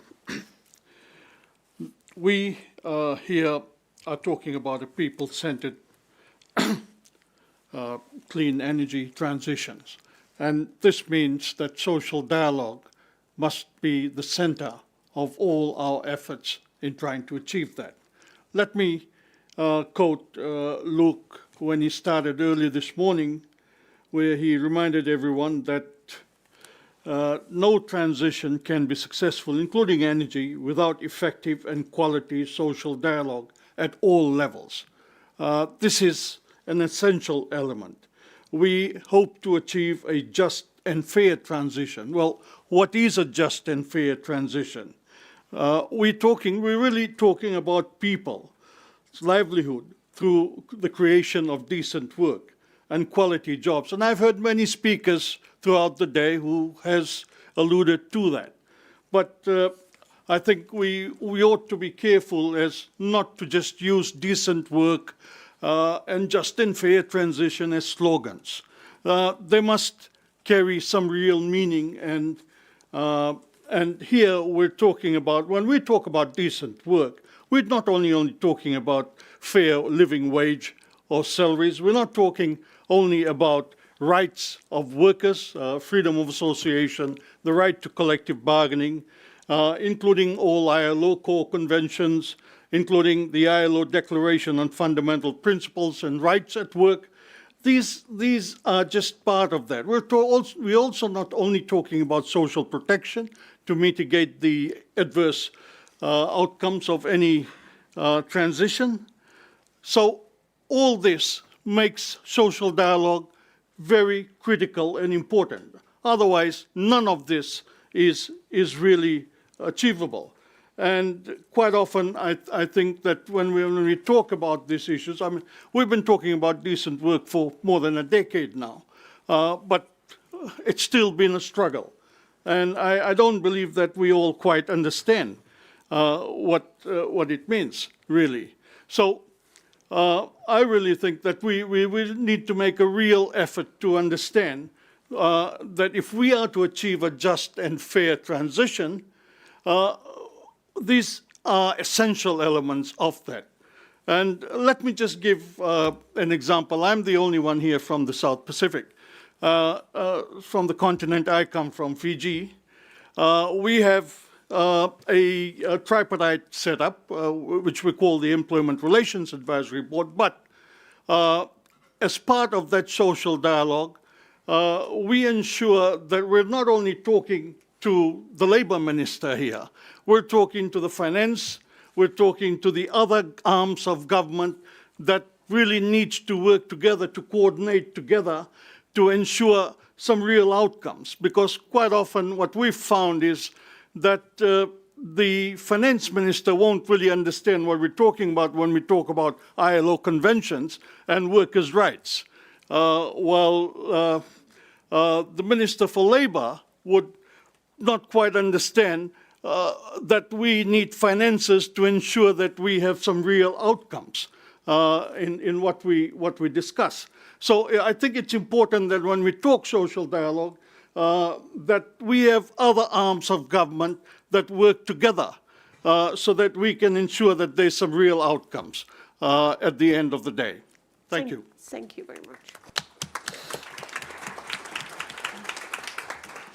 S12: We here are talking about a people-centered clean energy transitions. And this means that social dialogue must be the center of all our efforts in trying to achieve that. Let me quote Luke when he started earlier this morning, where he reminded everyone that no transition can be successful, including energy, without effective and quality social dialogue at all levels. This is an essential element. We hope to achieve a just and fair transition. Well, what is a just and fair transition? We're really talking about people's livelihood through the creation of decent work and quality jobs. And I've heard many speakers throughout the day who has alluded to that. But I think we ought to be careful as not to just use decent work and just and fair transition as slogans. They must carry some real meaning, and here we're talking about, when we talk about decent work, we're not only talking about fair living wage or salaries, we're not talking only about rights of workers, freedom of association, the right to collective bargaining, including all ILO core conventions, including the ILO Declaration on Fundamental Principles and Rights at Work. These are just part of that. We're also not only talking about social protection to mitigate the adverse outcomes of any transition. So all this makes social dialogue very critical and important. Otherwise, none of this is really achievable. And quite often, I think that when we talk about these issues, I mean, we've been talking about decent work for more than a decade now, but it's still been a struggle. And I don't believe that we all quite understand what it means, really. So I really think that we need to make a real effort to understand that if we are to achieve a just and fair transition, these are essential elements of that. And let me just give an example. I'm the only one here from the South Pacific. From the continent I come from, Fiji, we have a tripartite setup, which we call the Employment Relations Advisory Board. But as part of that social dialogue, we ensure that we're not only talking to the labor minister here, we're talking to the finance, we're talking to the other arms of government that really needs to work together, to coordinate together, to ensure some real outcomes. Because quite often what we've found is that the finance minister won't really understand what we're talking about when we talk about ILO conventions and workers' rights, while the Minister for Labor would not quite understand that we need finances to ensure that we have some real outcomes in what we discuss. So I think it's important that when we talk social dialogue, that we have other arms of government that work together so that we can ensure that there's some real outcomes at the end of the day. Thank you.
S2: Thank you very much.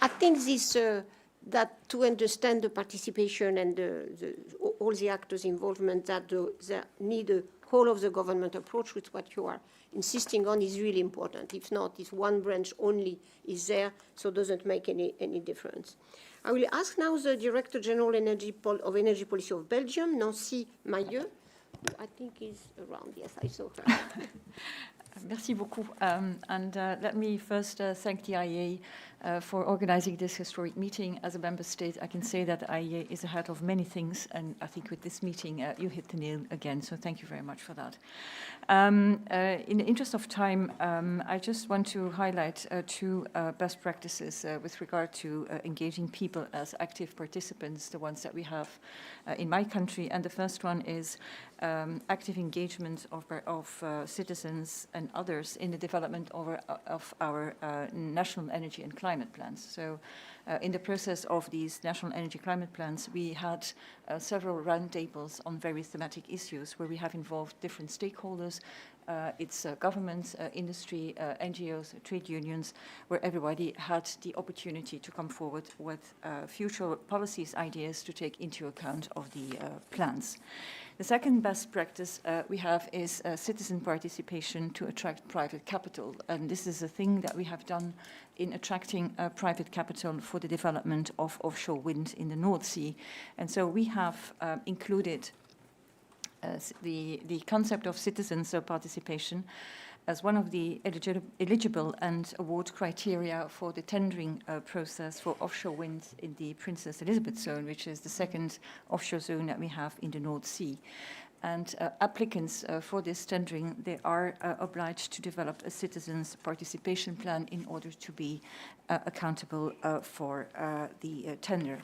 S2: I think this that to understand the participation and all the actors' involvement, that they need a whole of the government approach, with what you are insisting on, is really important. If not, if one branch only is there, so it doesn't make any difference. I will ask now the Director General of Energy Policy of Belgium, Nancy Mailleux, who I think is around. Yes, I saw her.
S13: Merci beaucoup. And let me first thank the IEA for organizing this historic meeting. As a member state, I can say that the IEA is ahead of many things, and I think with this meeting, you hit the nail again, so thank you very much for that. In the interest of time, I just want to highlight two best practices with regard to engaging people as active participants, the ones that we have in my country. And the first one is active engagement of citizens and others in the development of our national energy and climate plans. So in the process of these national energy climate plans, we had several roundtables on various thematic issues where we have involved different stakeholders. It's governments, industry, NGOs, trade unions, where everybody had the opportunity to come forward with future policies, ideas to take into account of the plans. The second best practice we have is citizen participation to attract private capital. And this is a thing that we have done in attracting private capital for the development of offshore wind in the North Sea. And so we have included the concept of citizens participation as one of the eligible and award criteria for the tendering process for offshore wind in the Princess Elizabeth Zone, which is the second offshore zone that we have in the North Sea. And applicants for this tendering, they are obliged to develop a citizens' participation plan in order to be accountable for the tender.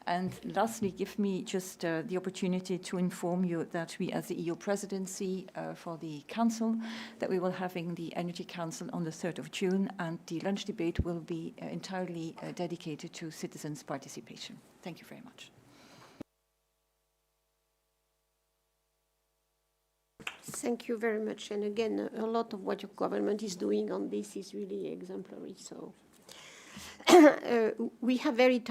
S13: And lastly, give me just the opportunity to inform you that we, as the EU presidency for the Council, that we will having the Energy Council on the 3rd of June, and the lunch debate will be entirely dedicated to citizens' participation. Thank you very much.
S2: Thank you very much. And again, a lot of what your government is doing on this is really exemplary. So. We have very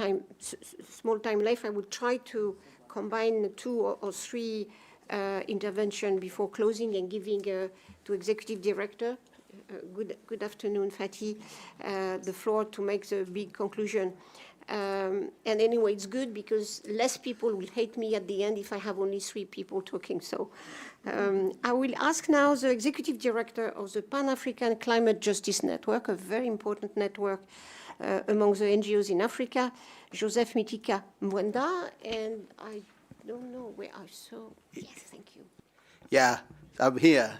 S2: small time left. I would try to combine two or three interventions before closing and giving to Executive Director, good afternoon, Fatih, the floor to make the big conclusion. And anyway, it's good because less people will hate me at the end if I have only 3 people talking. So I will ask now the Executive Director of the Pan-African Climate Justice Network, a very important network among the NGOs in Africa, Joseph Mitika Mwenda, and I don't know where I saw. Yes, thank you.
S14: Yeah, I'm here,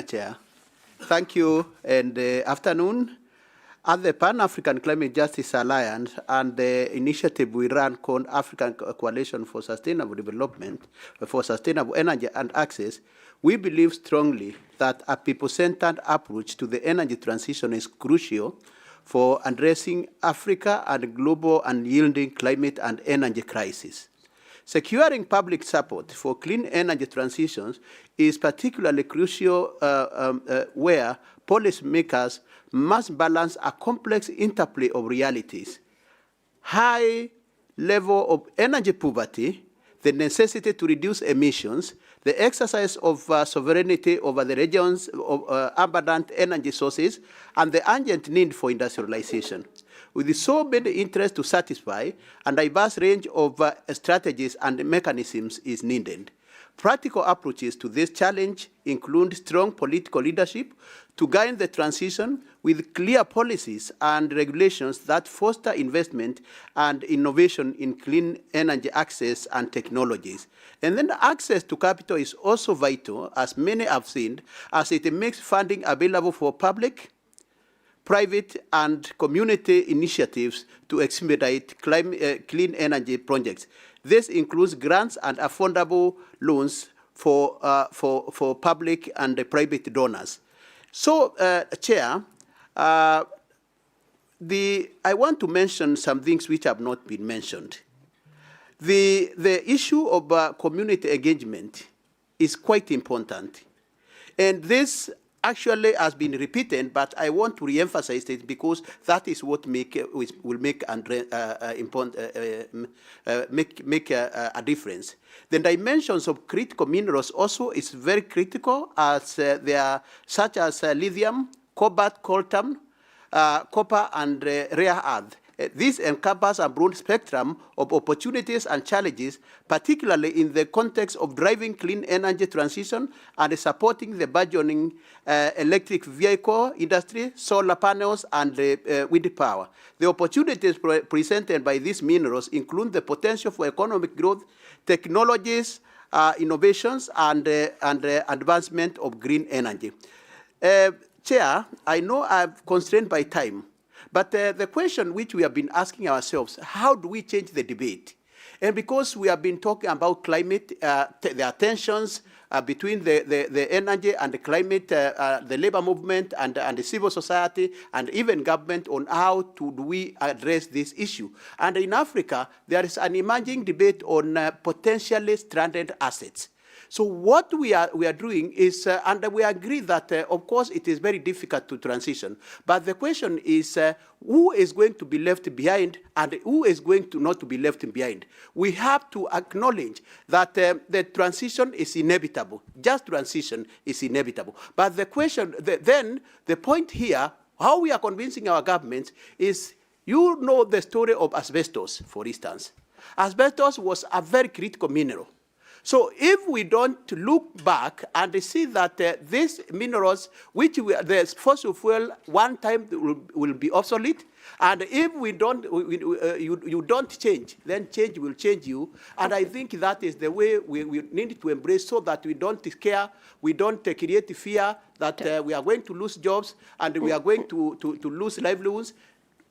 S14: Chair. Thank you, and afternoon. At the Pan-African Climate Justice Alliance and the initiative we run called African Coalition for Sustainable Development, for Sustainable Energy and Access, we believe strongly that a people-centered approach to the energy transition is crucial for addressing Africa and global unyielding climate and energy crisis. Securing public support for clean energy transitions is particularly crucial where policymakers must balance a complex interplay of realities: high level of energy poverty, the necessity to reduce emissions, the exercise of sovereignty over the region's abundant energy sources, and the urgent need for industrialization. With so many interests to satisfy, a diverse range of strategies and mechanisms is needed. Practical approaches to this challenge include strong political leadership to guide the transition with clear policies and regulations that foster investment and innovation in clean energy access and technologies. And then access to capital is also vital, as many have seen, as it makes funding available for public, private, and community initiatives to expedite clean energy projects. This includes grants and affordable loans for public and private donors. So, Chair, I want to mention some things which have not been mentioned. The issue of community engagement is quite important. And this actually has been repeated, but I want to re-emphasize it because that is what will make a difference. The dimensions of critical minerals also is very critical, as they are such as lithium, cobalt, coltan, copper, and rare earth. This encompasses a broad spectrum of opportunities and challenges, particularly in the context of driving clean energy transition and supporting the burgeoning electric vehicle industry, solar panels, and wind power. The opportunities presented by these minerals include the potential for economic growth, technologies, innovations, and advancement of green energy. Chair, I know I'm constrained by time, but the question which we have been asking ourselves, how do we change the debate? And because we have been talking about climate, the tensions between the energy and the climate, the labor movement and the civil society and even government on how do we address this issue. And in Africa, there is an emerging debate on potentially stranded assets. So what we are doing is, and we agree that, of course, it is very difficult to transition. But the question is, who is going to be left behind and who is going to not to be left behind? We have to acknowledge that the transition is inevitable. Just transition is inevitable. But the question, then the point here, how we are convincing our governments is, you know the story of asbestos, for instance. Asbestos was a very critical mineral. So if we don't look back and see that these minerals, which the fossil fuel one time will be obsolete, and if we don't, you don't change, then change will change you. And I think that is the way we need to embrace, so that we don't scare, we don't create fear that we are going to lose jobs and we are going to lose livelihoods.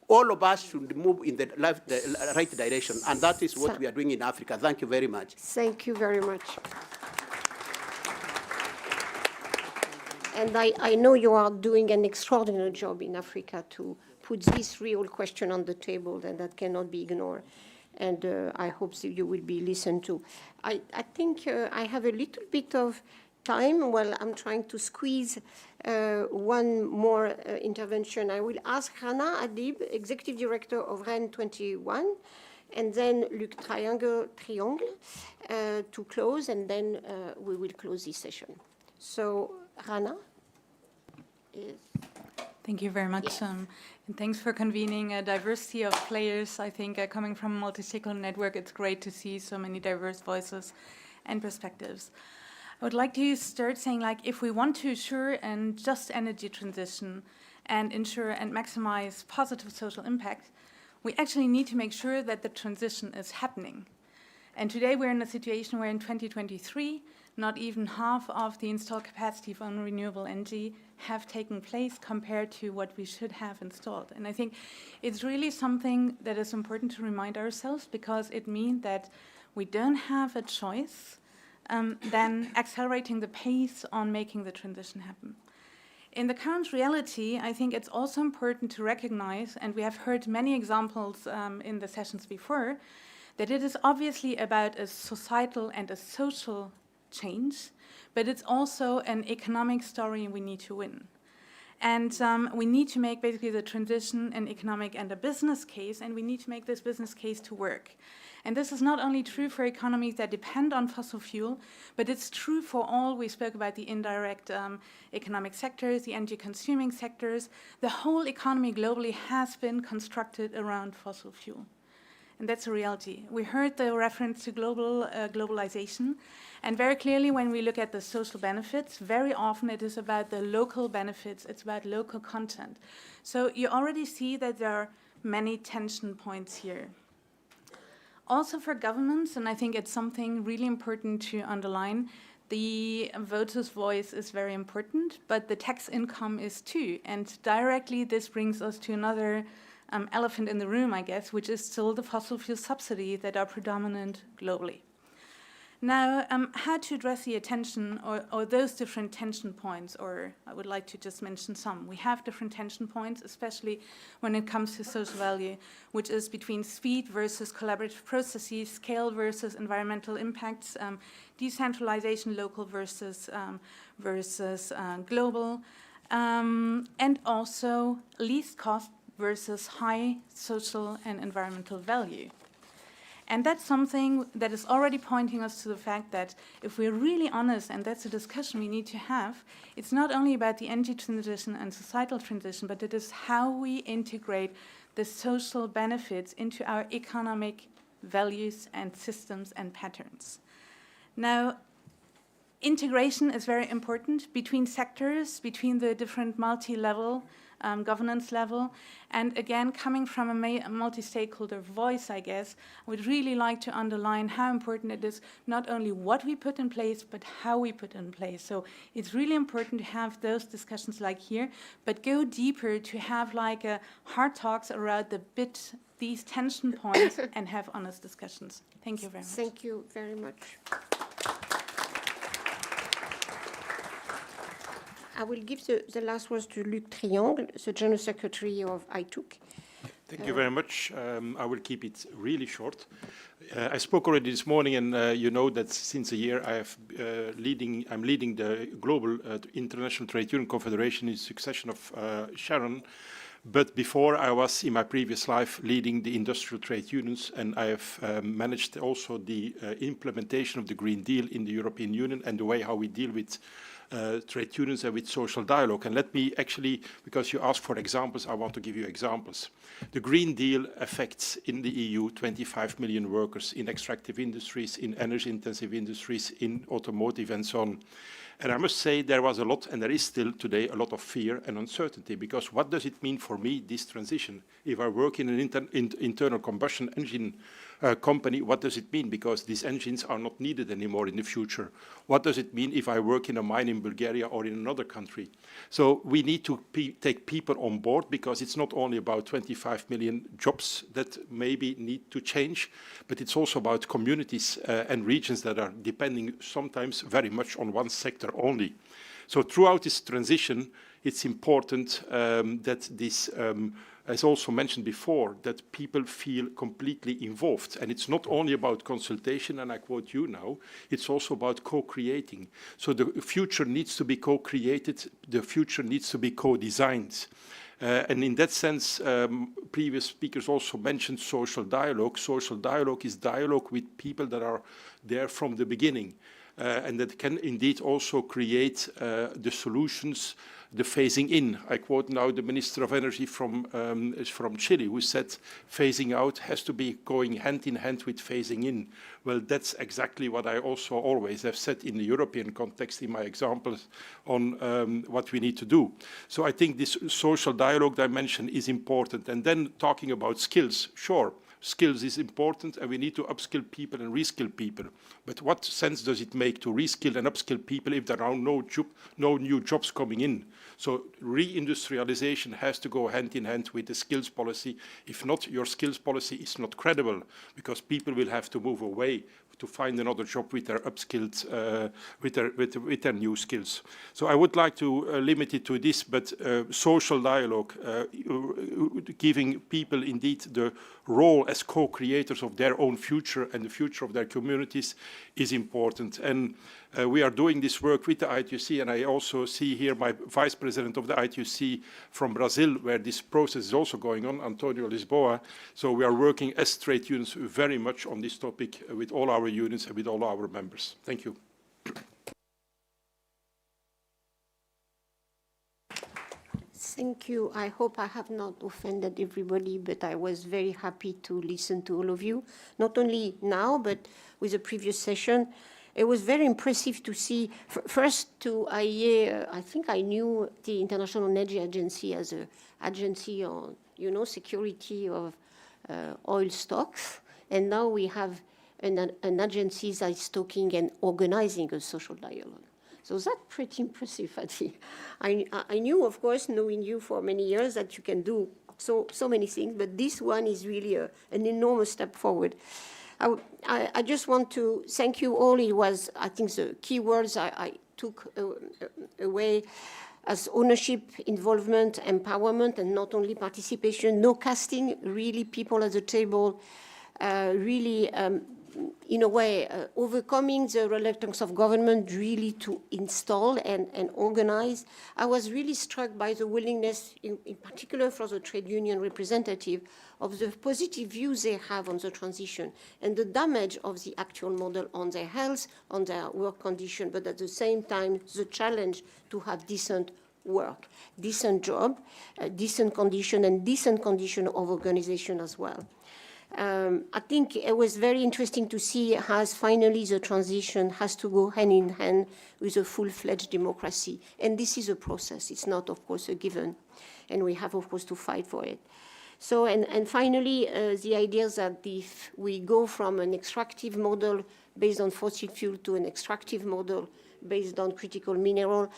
S14: All of us should move in the right direction, and that is what we are doing in Africa. Thank you very much.
S2: Thank you very much. And I know you are doing an extraordinary job in Africa to put this real question on the table, and that cannot be ignored. And I hope that you will be listened to. I think I have a little bit of time. Well, I'm trying to squeeze one more intervention. I will ask Rana Adib, Executive Director of REN 21, and then Luc Triangle to close, and then we will close this session. So, Rana?
S15: Thank you very much.
S2: Yeah.
S15: And thanks for convening a diversity of players. I think coming from a multi-stakeholder network, it's great to see so many diverse voices and perspectives. I would like to start saying, like, if we want to assure a just energy transition and ensure and maximize positive social impact, we actually need to make sure that the transition is happening. And today we're in a situation where in 2023, not even half of the installed capacity for renewable energy have taken place compared to what we should have installed. And I think it's really something that is important to remind ourselves, because it means that we don't have a choice than accelerating the pace on making the transition happen. In the current reality, I think it's also important to recognize, and we have heard many examples in the sessions before, that it is obviously about a societal and a social change, but it's also an economic story we need to win. And we need to make basically the transition an economic and a business case, and we need to make this business case to work. And this is not only true for economies that depend on fossil fuel, but it's true for all. We spoke about the indirect economic sectors, the energy consuming sectors. The whole economy globally has been constructed around fossil fuel. And that's a reality. We heard the reference to globalization. And very clearly, when we look at the social benefits, very often it is about the local benefits. It's about local content. So you already see that there are many tension points here. Also for governments, and I think it's something really important to underline, the voters' voice is very important, but the tax income is too. And directly this brings us to another elephant in the room, I guess, which is still the fossil fuel subsidies that are predominant globally. Now, how to address the attention or those different tension points, or I would like to just mention some. We have different tension points, especially when it comes to social value, which is between speed versus collaborative processes, scale versus environmental impacts, decentralization, local versus global, and also least cost versus high social and environmental value. And that's something that is already pointing us to the fact that if we're really honest, and that's a discussion we need to have, it's not only about the energy transition and societal transition, but it is how we integrate the social benefits into our economic values and systems and patterns. Now, integration is very important between sectors, between the different multi-level governance level. And again, coming from a multi-stakeholder voice, I guess, I would really like to underline how important it is not only what we put in place, but how we put in place. So it's really important to have those discussions like here, but go deeper to have like a hard talks around these tension points and have honest discussions. Thank you very much.
S2: Thank you very much. I will give the last words to Luc Triangle, the General Secretary of ITUC.
S16: Thank you very much. I will keep it really short. I spoke already this morning, and you know that since a year I'm leading the Global International Trade Union Confederation in succession of Sharon. But before, I was in my previous life leading the industrial trade unions, and I have managed also the implementation of the Green Deal in the European Union and the way how we deal with trade unions and with social dialogue. And let me actually, because you asked for examples, I want to give you examples. The Green Deal affects in the EU 25 million workers in extractive industries, in energy-intensive industries, in automotive and so on. And I must say there was a lot, and there is still today, a lot of fear and uncertainty, because what does it mean for me, this transition? If I work in an internal combustion engine company, what does it mean? Because these engines are not needed anymore in the future. What does it mean if I work in a mine in Bulgaria or in another country? So we need to take people on board, because it's not only about 25 million jobs that maybe need to change, but it's also about communities and regions that are depending sometimes very much on one sector only. So throughout this transition, it's important that this as also mentioned before, that people feel completely involved. And it's not only about consultation, and I quote you now, it's also about co-creating. So the future needs to be co-created, the future needs to be co-designed. And in that sense, previous speakers also mentioned social dialogue. Social dialogue is dialogue with people that are there from the beginning. And that can indeed also create the solutions, the phasing in. I quote now the Minister of Energy from Chile, who said phasing out has to be going hand in hand with phasing in. Well, that's exactly what I also always have said in the European context in my examples on what we need to do. So I think this social dialogue dimension is important. And then talking about skills, sure. Skills is important, and we need to upskill people and reskill people. But what sense does it make to reskill and upskill people if there are no new jobs coming in? So reindustrialization has to go hand in hand with the skills policy. If not, your skills policy is not credible, because people will have to move away to find another job with their upskilled, with their new skills. So I would like to limit it to this, but social dialogue, giving people indeed the role as co-creators of their own future and the future of their communities is important. And we are doing this work with the ITUC, and I also see here my Vice President of the ITUC from Brazil, where this process is also going on, Antonio Lisboa. So we are working as trade unions very much on this topic with all our unions and with all our members. Thank you.
S2: Thank you. I hope I have not offended everybody, but I was very happy to listen to all of you, not only now, but with the previous session. It was very impressive to see, first to IEA, I think I knew the International Energy Agency as an agency on, security of oil stocks. And now we have an agency that is talking and organizing a social dialogue. So that's pretty impressive, Fatih. I knew, of course, knowing you for many years, that you can do so many things, but this one is really an enormous step forward. I just want to thank you all. It was, I think, the key words I took away as ownership, involvement, empowerment, and not only participation, no casting, really people at the table, really, in a way, overcoming the reluctance of government really to install and organize. I was really struck by the willingness, in particular for the trade union representative, of the positive views they have on the transition and the damage of the actual model on their health, on their work condition, but at the same time, the challenge to have decent work, decent job, decent condition, and decent condition of organization as well. I think it was very interesting to see how finally the transition has to go hand in hand with a full-fledged democracy. And this is a process. It's not, of course, a given. And we have, of course, to fight for it. So, and finally, the idea that if we go from an extractive model based on fossil fuel to an extractive model based on critical mineral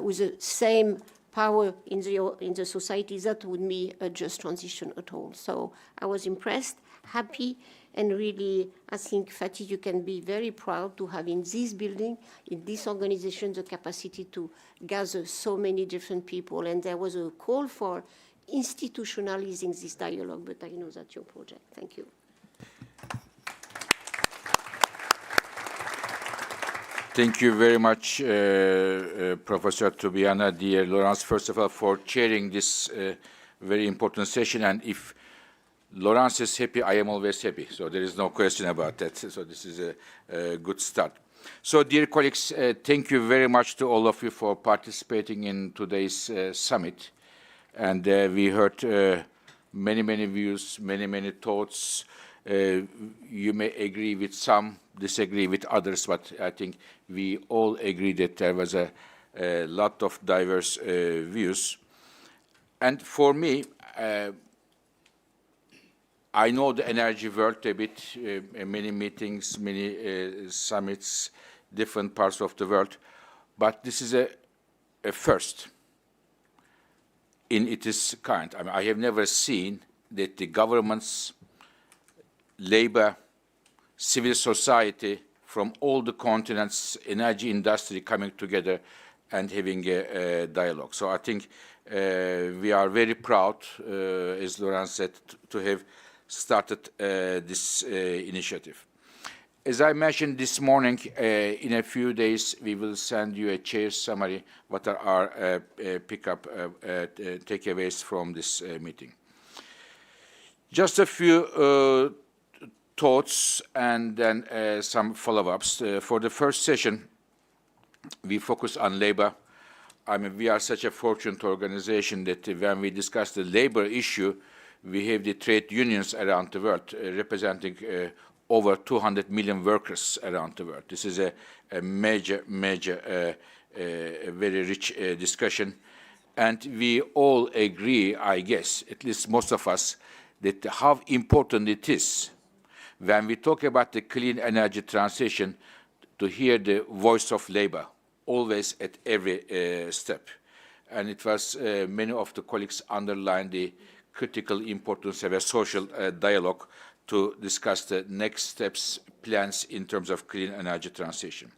S2: with the same power in the society, that would be a just transition at all. So I was impressed, happy, and really, I think, Fatih, you can be very proud to have in this building, in this organization, the capacity to gather so many different people. And there was a call for institutionalizing this dialogue, but I know that's your project. Thank you.
S17: Thank you very much, Professor Toubiana, dear Laurence, first of all, for chairing this very important session. And if Laurence is happy, I am always happy. So there is no question about that. So this is a good start. So, dear colleagues, thank you very much to all of you for participating in today's summit. And we heard many, many views, many, many thoughts. You may agree with some, disagree with others, but I think we all agree that there was a lot of diverse views. And for me, I know the energy world a bit, many meetings, many summits, different parts of the world, but this is a first in its kind. I mean, I have never seen that the governments, labor, civil society from all the continents, energy industry coming together and having a dialogue. So I think we are very proud, as Laurence said, to have started this initiative. As I mentioned this morning, in a few days we will send you a chair summary, what are our takeaways from this meeting. Just a few thoughts and then some follow-ups. For the first session, we focus on labor. I mean, we are such a fortunate organization that when we discuss the labor issue, we have the trade unions around the world representing over 200 million workers around the world. This is a major, very rich discussion. And we all agree, I guess, at least most of us, that how important it is when we talk about the clean energy transition to hear the voice of labor, always at every step. And it was many of the colleagues underlined the critical importance of a social dialogue to discuss the next steps, plans in terms of clean energy transition.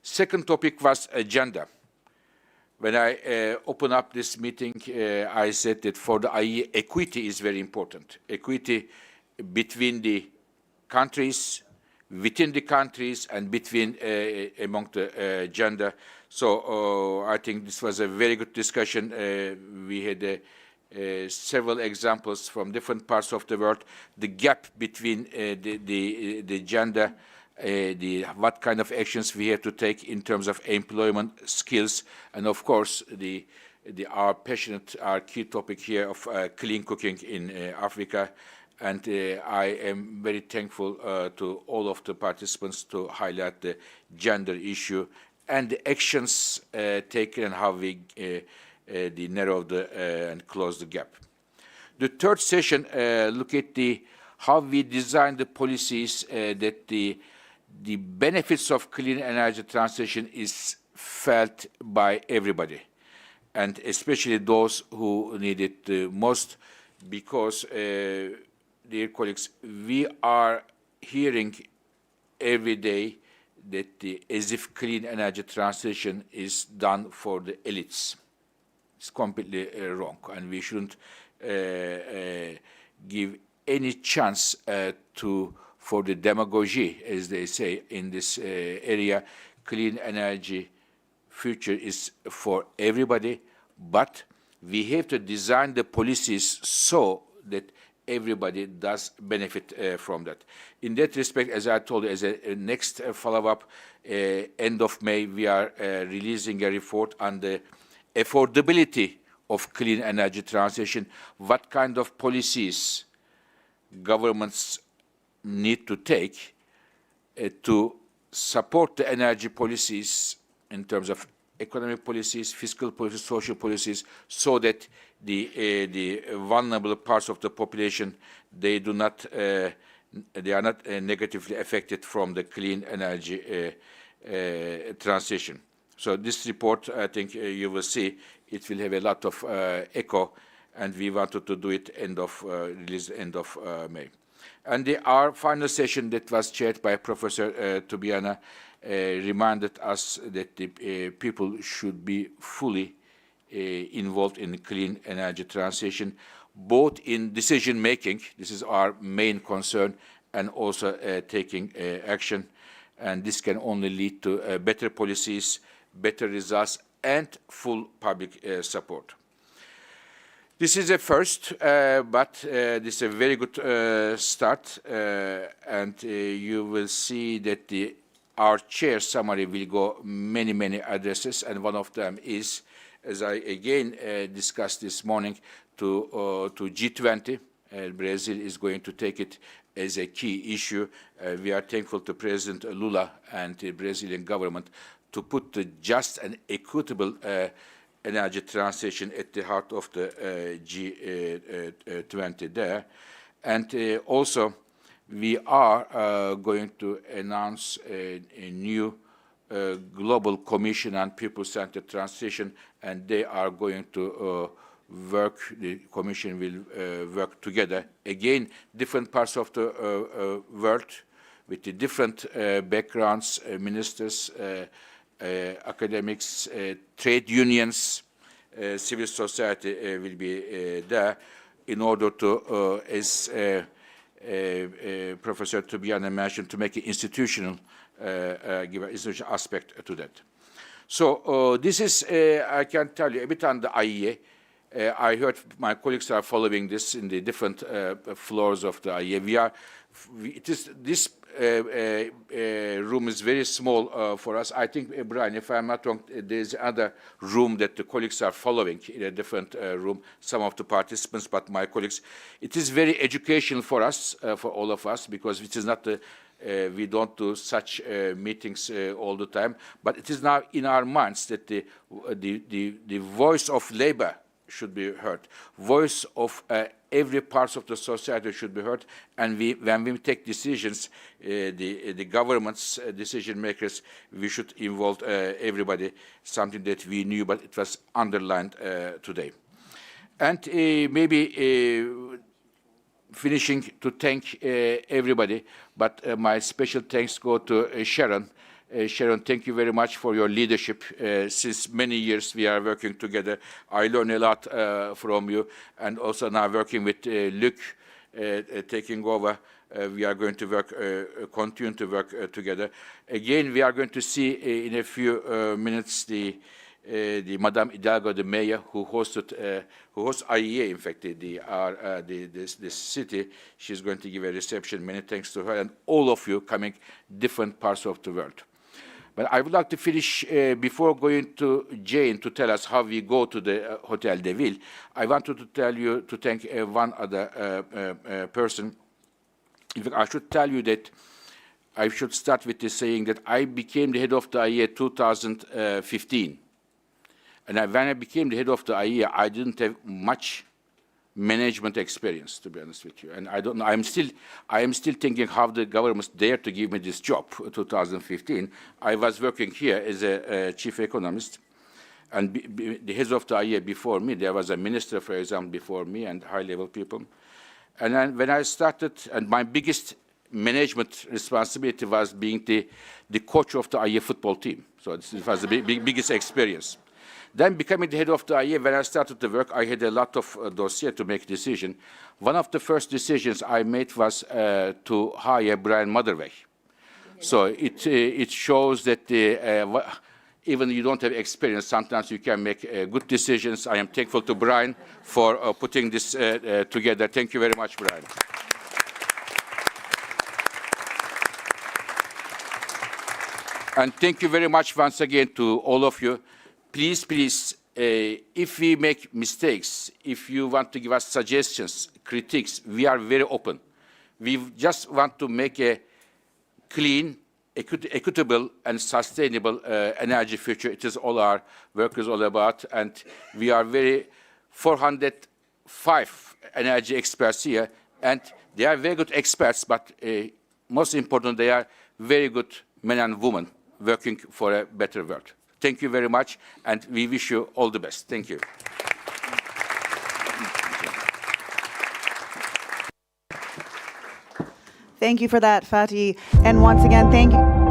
S17: Second topic was agenda. When I opened up this meeting, I said that for the IEA, equity is very important. Equity between the countries, within the countries, and between among the gender. So I think this was a very good discussion. We had several examples from different parts of the world. The gap between the gender, what kind of actions we have to take in terms of employment, skills, and of course our key topic here of clean cooking in Africa. And I am very thankful to all of the participants to highlight the gender issue and the actions taken and how we narrow and close the gap. The third session look at how we design the policies that the benefits of clean energy transition is felt by everybody, and especially those who need it the most, because, dear colleagues, we are hearing every day that as if clean energy transition is done for the elites. It's completely wrong, and we shouldn't give any chance for the demagogy, as they say in this area. Clean energy future is for everybody, but we have to design the policies so that everybody does benefit from that. In that respect, as I told you, as a next follow-up, end of May, we are releasing a report on the affordability of clean energy transition, what kind of policies governments need to take to support the energy policies in terms of economic policies, fiscal policies, social policies, so that the vulnerable parts of the population, they are not negatively affected from the clean energy transition. So this report, I think you will see, it will have a lot of echo, and we wanted to do it release end of May. And our final session that was chaired by Professor Tubiana reminded us that the people should be fully involved in clean energy transition, both in decision making, this is our main concern, and also taking action. And this can only lead to better policies, better results, and full public support. This is a first, but this is a very good start, and you will see that our chair summary will go many addresses, and one of them is, as I again discussed this morning, to G20. Brazil is going to take it as a key issue. We are thankful to President Lula and the Brazilian government to put the just and equitable energy transition at the heart of the G20 there. And also, we are going to announce a new global commission on people-centered transition, and they are going to the commission will work together. Again, different parts of the world with the different backgrounds, ministers, academics, trade unions, civil society will be there in order to, as Professor Tubiana mentioned, to make an institutional, give an institutional aspect to that. So this is, I can tell you a bit on the IEA. I heard my colleagues are following this in the different floors of the IEA. This room is very small for us. I think, Brian, if I'm not wrong, there's another room that the colleagues are following in a different room, some of the participants, but my colleagues. It is very educational for us, for all of us, because it is not we don't do such meetings all the time, but it is now in our minds that the voice of labor should be heard. Voice of every part of the society should be heard. And when we take decisions, the government's decision makers, we should involve everybody, something that we knew, but it was underlined today. And maybe finishing to thank everybody, but my special thanks go to Sharon. Sharon, thank you very much for your leadership. Since many years we are working together. I learn a lot from you, and also now working with Luc taking over. We are going to work, continue to work together. Again, we are going to see in a few minutes the Madame Hidalgo, the mayor, who hosts IEA, in fact, this city. She's going to give a reception. Many thanks to her and all of you coming different parts of the world. But I would like to finish, before going to Jane to tell us how we go to the Hotel de Ville, I wanted to thank one other person. In fact, I should tell you that I should start with this saying that I became the head of the IEA 2015. And when I became the head of the IEA, I didn't have much management experience, to be honest with you. And I don't know, I am still thinking how the government dared to give me this job, 2015. I was working here as a chief economist, and the heads of the IEA before me, there was a minister, for example, before me, and high-level people. And then when I started, and my biggest management responsibility was being the coach of the IEA football team. So this was the biggest experience. Then becoming the head of the IEA, when I started the work, I had a lot of dossier to make decision. One of the first decisions I made was to hire Brian Motherway. So it shows that even you don't have experience, sometimes you can make good decisions. I am thankful to Brian for putting this together. Thank you very much, Brian. And thank you very much once again to all of you. Please, if we make mistakes, if you want to give us suggestions, critiques, we are very open. We just want to make a clean, equitable, and sustainable energy future. It is all our work is all about, and we are very 405 energy experts here, and they are very good experts, but most important, they are very good men and women working for a better world. Thank you very much, and we wish you all the best. Thank you.
S18: Thank you for that, Fatih. And once again, thank you.